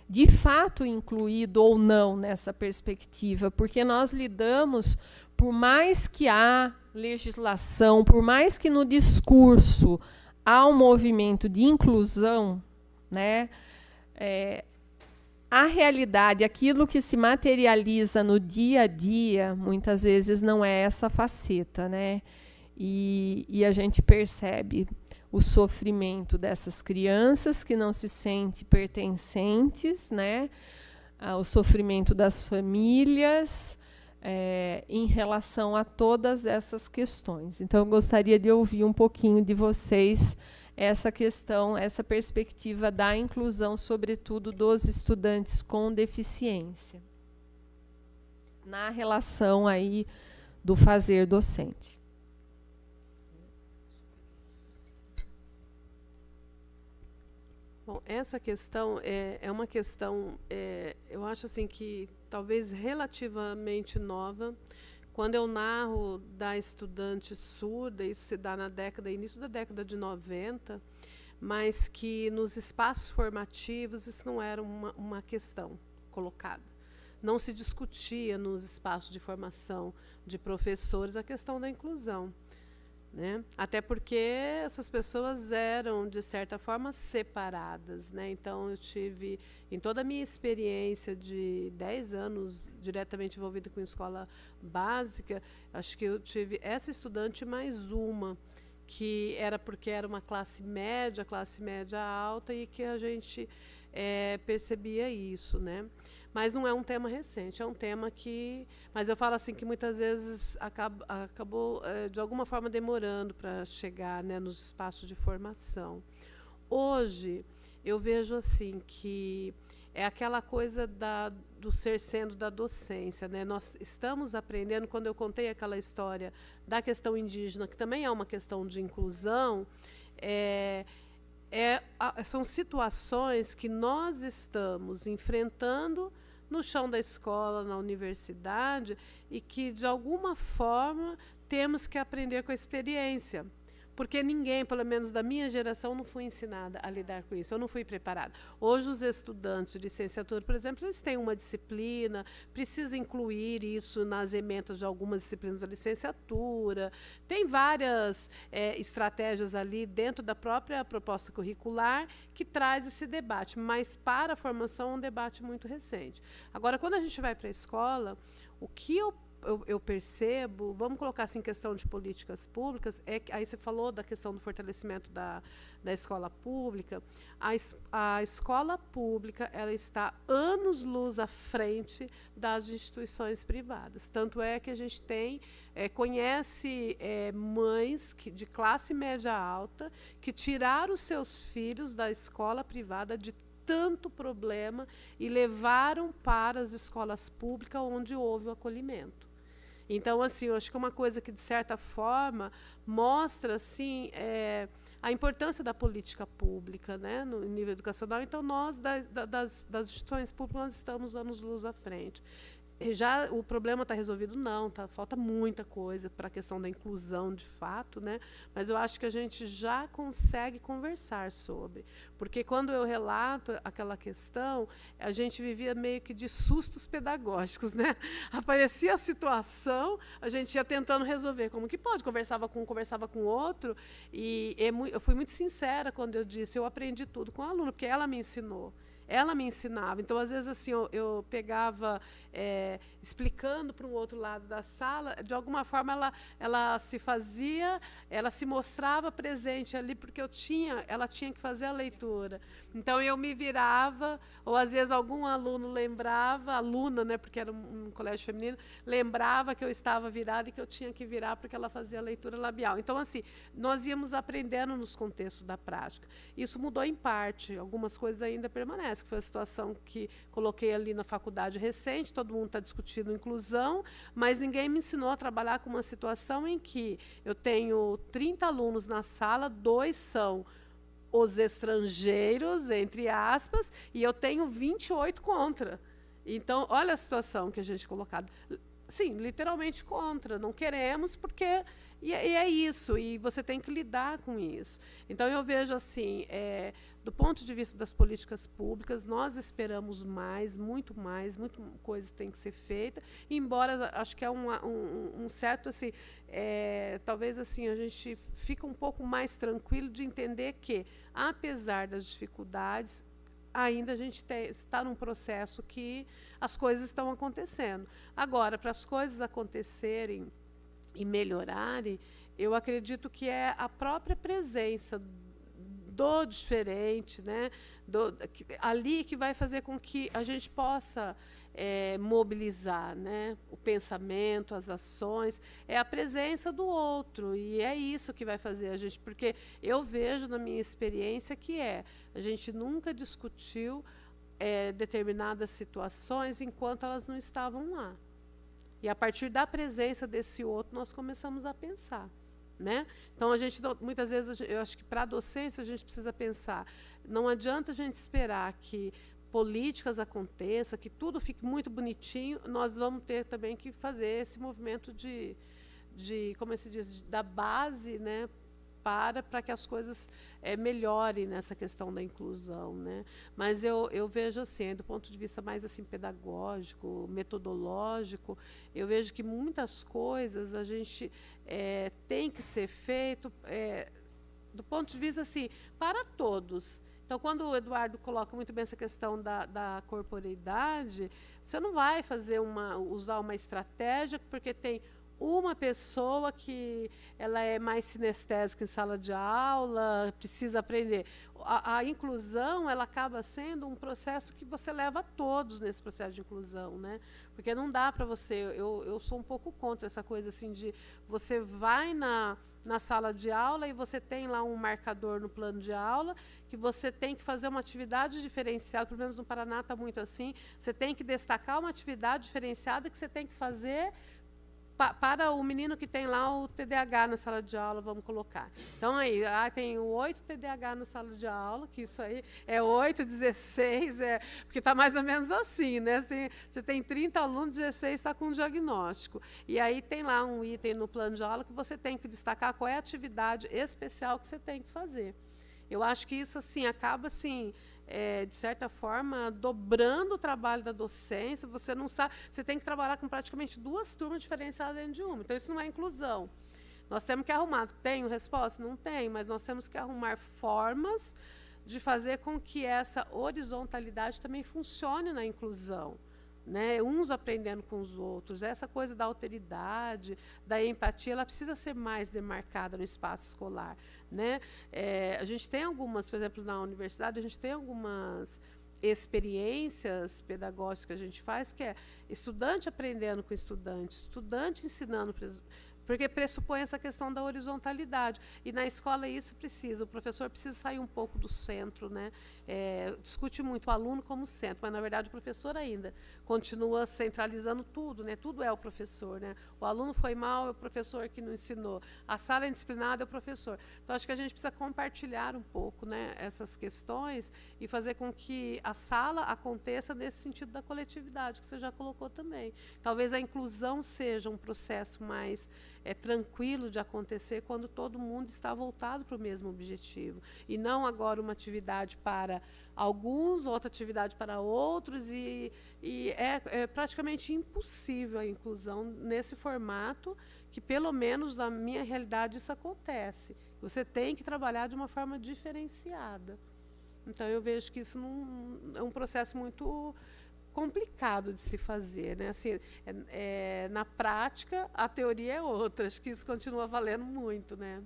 de fato, incluído ou não nessa perspectiva, porque nós lidamos, por mais que há legislação, por mais que no discurso há um movimento de inclusão, né? A realidade, aquilo que se materializa no dia a dia, muitas vezes não é essa faceta, né? E a gente percebe o sofrimento dessas crianças que não se sentem pertencentes, né? O sofrimento das famílias em relação a todas essas questões. Então, eu gostaria de ouvir um pouquinho de vocês essa questão, essa perspectiva da inclusão, sobretudo dos estudantes com deficiência, na relação aí do fazer docente. Bom, essa questão é uma questão, eu acho assim que talvez relativamente nova. Quando eu narro da estudante surda, isso se dá início da década de 90, mas que nos espaços formativos isso não era uma questão colocada. Não se discutia nos espaços de formação de professores a questão da inclusão, né? Até porque essas pessoas eram, de certa forma, separadas, né? Então, eu tive, em toda a minha experiência de 10 anos diretamente envolvida com escola básica, acho que eu tive essa estudante mais uma que era porque era uma classe média alta, e que a gente percebia isso, né? Mas não é um tema recente, é um tema que... Mas eu falo assim que muitas vezes acabou, de alguma forma, demorando para chegar, né, nos espaços de formação. Hoje, eu vejo assim que é aquela coisa do ser sendo da docência, né? Nós estamos aprendendo, quando eu contei aquela história da questão indígena, que também é uma questão de inclusão, são situações que nós estamos enfrentando no chão da escola, na universidade, e que, de alguma forma, temos que aprender com a experiência. Porque ninguém, pelo menos da minha geração, não foi ensinada a lidar com isso. Eu não fui preparada. Hoje, os estudantes de licenciatura, por exemplo, eles têm uma disciplina, precisam incluir isso nas ementas de algumas disciplinas da licenciatura. Tem várias estratégias ali dentro da própria proposta curricular que traz esse debate. Mas, para a formação, é um debate muito recente. Agora, quando a gente vai para a escola, o que eu percebo, vamos colocar assim, questão de políticas públicas, aí você falou da questão do fortalecimento da escola pública. A escola pública, ela está anos-luz à frente das instituições privadas. Tanto é que a gente conhece mães de classe média alta que tiraram os seus filhos da escola privada de tanto problema e levaram para as escolas públicas onde houve o acolhimento. Então, assim, eu acho que é uma coisa que, de certa forma, mostra assim, a importância da política pública, né, no nível educacional. Então, nós, das instituições públicas, nós estamos anos-luz à frente. Já o problema está resolvido? Não, falta muita coisa para a questão da inclusão, de fato, né? Mas eu acho que a gente já consegue conversar sobre. Porque quando eu relato aquela questão, a gente vivia meio que de sustos pedagógicos, né? Aparecia a situação, a gente ia tentando resolver. Como que pode? Conversava com o outro, e eu fui muito sincera quando eu disse, eu aprendi tudo com a aluna, porque ela me ensinou. Ela me ensinava. Então, às vezes, assim, eu pegava, explicando para um outro lado da sala, de alguma forma ela se mostrava presente ali, porque ela tinha que fazer a leitura. Então, eu me virava, ou às vezes algum aluno lembrava, aluna, né, porque era um colégio feminino, lembrava que eu estava virada e que eu tinha que virar porque ela fazia a leitura labial. Então, assim, nós íamos aprendendo nos contextos da prática. Isso mudou em parte, algumas coisas ainda permanecem, que foi a situação que coloquei ali na faculdade recente, todo mundo está discutindo inclusão, mas ninguém me ensinou a trabalhar com uma situação em que eu tenho 30 alunos na sala, 2 são os estrangeiros, entre aspas, e eu tenho 28 contra. Então, olha a situação que a gente colocado. Sim, literalmente contra. Não queremos porque... E é isso, e você tem que lidar com isso. Então, eu vejo assim, do ponto de vista das políticas públicas, nós esperamos muita coisa tem que ser feita, embora acho que é um certo, assim, talvez assim, a gente fica um pouco mais tranquilo de entender que, apesar das dificuldades, ainda a gente está num processo que as coisas estão acontecendo. Agora, para as coisas acontecerem e melhorarem, eu acredito que é a própria presença do diferente, né, ali que vai fazer com que a gente possa mobilizar, né, o pensamento, as ações, é a presença do outro, e é isso que vai fazer a gente, porque eu vejo na minha experiência que a gente nunca discutiu determinadas situações enquanto elas não estavam lá. E a partir da presença desse outro, nós começamos a pensar, né? Então, a gente, muitas vezes, eu acho que para a docência a gente precisa pensar, não adianta a gente esperar que políticas aconteçam, que tudo fique muito bonitinho, nós vamos ter também que fazer esse movimento como se diz, da base, né, para que as coisas melhorem nessa questão da inclusão, né? Mas eu vejo assim, do ponto de vista mais assim pedagógico, metodológico, eu vejo que muitas coisas a gente tem que ser feito do ponto de vista assim para todos. Então, quando o Eduardo coloca muito bem essa questão da corporeidade, você não vai usar uma estratégia porque tem uma pessoa que ela é mais sinestésica em sala de aula, precisa aprender. A inclusão, ela acaba sendo um processo que você leva todos nesse processo de inclusão, né? Porque não dá para você, eu sou um pouco contra essa coisa assim de você vai na sala de aula e você tem lá um marcador no plano de aula que você tem que fazer uma atividade diferenciada, pelo menos no Paraná está muito assim, você tem que destacar uma atividade diferenciada que você tem que fazer para o menino que tem lá o TDAH na sala de aula, vamos colocar. Então, aí, tem 8 TDAH na sala de aula, que isso aí é 8, 16, porque está mais ou menos assim, né? Você tem 30 alunos, 16 está com um diagnóstico. E aí tem lá um item no plano de aula que você tem que destacar qual é a atividade especial que você tem que fazer. Eu acho que isso assim, acaba assim, de certa forma, dobrando o trabalho da docência. Você não sabe, você tem que trabalhar com praticamente 2 turmas diferenciadas dentro de uma. Então, isso não é inclusão. Nós temos que arrumar. Tenho resposta? Não tem, mas nós temos que arrumar formas de fazer com que essa horizontalidade também funcione na inclusão. Né, uns aprendendo com os outros, essa coisa da alteridade, da empatia, ela precisa ser mais demarcada no espaço escolar. Né? A gente tem algumas, por exemplo, na universidade, a gente tem algumas experiências pedagógicas que a gente faz, que é estudante aprendendo com estudante ensinando, porque pressupõe essa questão da horizontalidade. E na escola isso precisa, o professor precisa sair um pouco do centro, né? Discute muito o aluno como centro, mas na verdade o professor ainda continua centralizando tudo, né? Tudo é o professor, né? O aluno foi mal, é o professor que não ensinou. A sala é indisciplinada, é o professor. Então acho que a gente precisa compartilhar um pouco, né, essas questões e fazer com que a sala aconteça nesse sentido da coletividade, que você já colocou também. Talvez a inclusão seja um processo mais tranquilo de acontecer quando todo mundo está voltado para o mesmo objetivo. E não agora uma atividade para alguns, outra atividade para outros, e é praticamente impossível a inclusão nesse formato, que pelo menos na minha realidade isso acontece. Você tem que trabalhar de uma forma diferenciada. Então eu vejo que isso é um processo muito complicado de se fazer, né? Assim, na prática, a teoria é outra. Acho que isso continua valendo muito, né?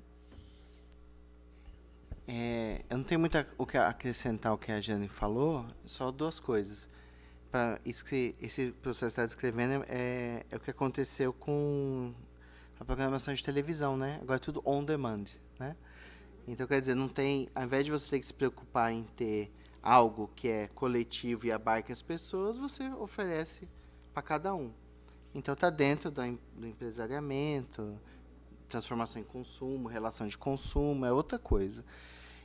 Eu não tenho muito o que acrescentar ao que a Jane falou, só 2 coisas. Esse processo que está descrevendo é o que aconteceu com a programação de televisão, né? Agora é tudo on demand, né? Então, quer dizer, não tem, ao invés de você ter que se preocupar em ter algo que é coletivo e abarque as pessoas, você oferece para cada um. Então, está dentro do empresariamento, transformação em consumo, relação de consumo, é outra coisa.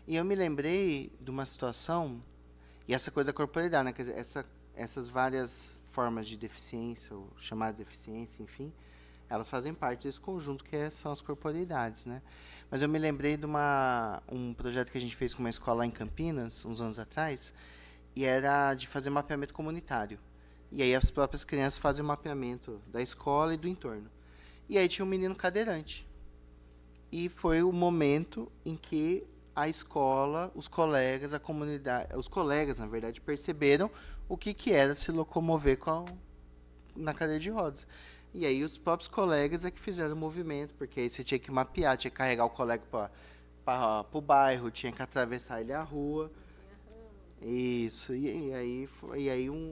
E eu me lembrei de uma situação, e essa coisa da corporeidade, né? Quer dizer, essas várias formas de deficiência, ou chamadas de deficiência, enfim, elas fazem parte desse conjunto que são as corporeidades, né? Mas eu me lembrei de um projeto que a gente fez com uma escola lá em Campinas, uns anos atrás, e era de fazer mapeamento comunitário. E aí as próprias crianças fazem o mapeamento da escola e do entorno. E aí tinha um menino cadeirante. E foi o momento em que a escola, os colegas, a comunidade, os colegas, na verdade, perceberam o que era se locomover na cadeira de rodas. E aí os próprios colegas é que fizeram o movimento, porque aí você tinha que mapear, tinha que carregar o colega para o bairro, tinha que atravessar ele a rua. Isso, e aí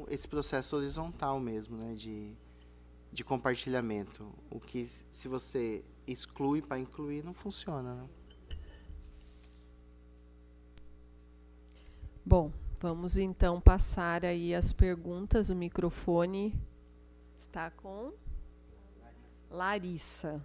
esse processo horizontal mesmo, né, de compartilhamento. O que, se você exclui para incluir, não funciona, né? Bom, vamos então passar aí as perguntas. O microfone está com Larissa.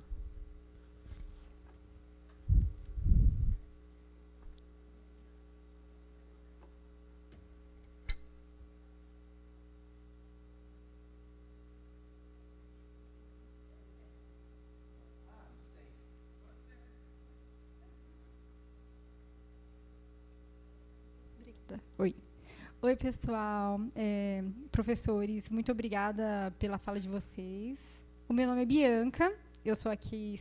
Oi, pessoal, professores, muito obrigada pela fala de vocês. O meu nome é Bianca, eu sou aqui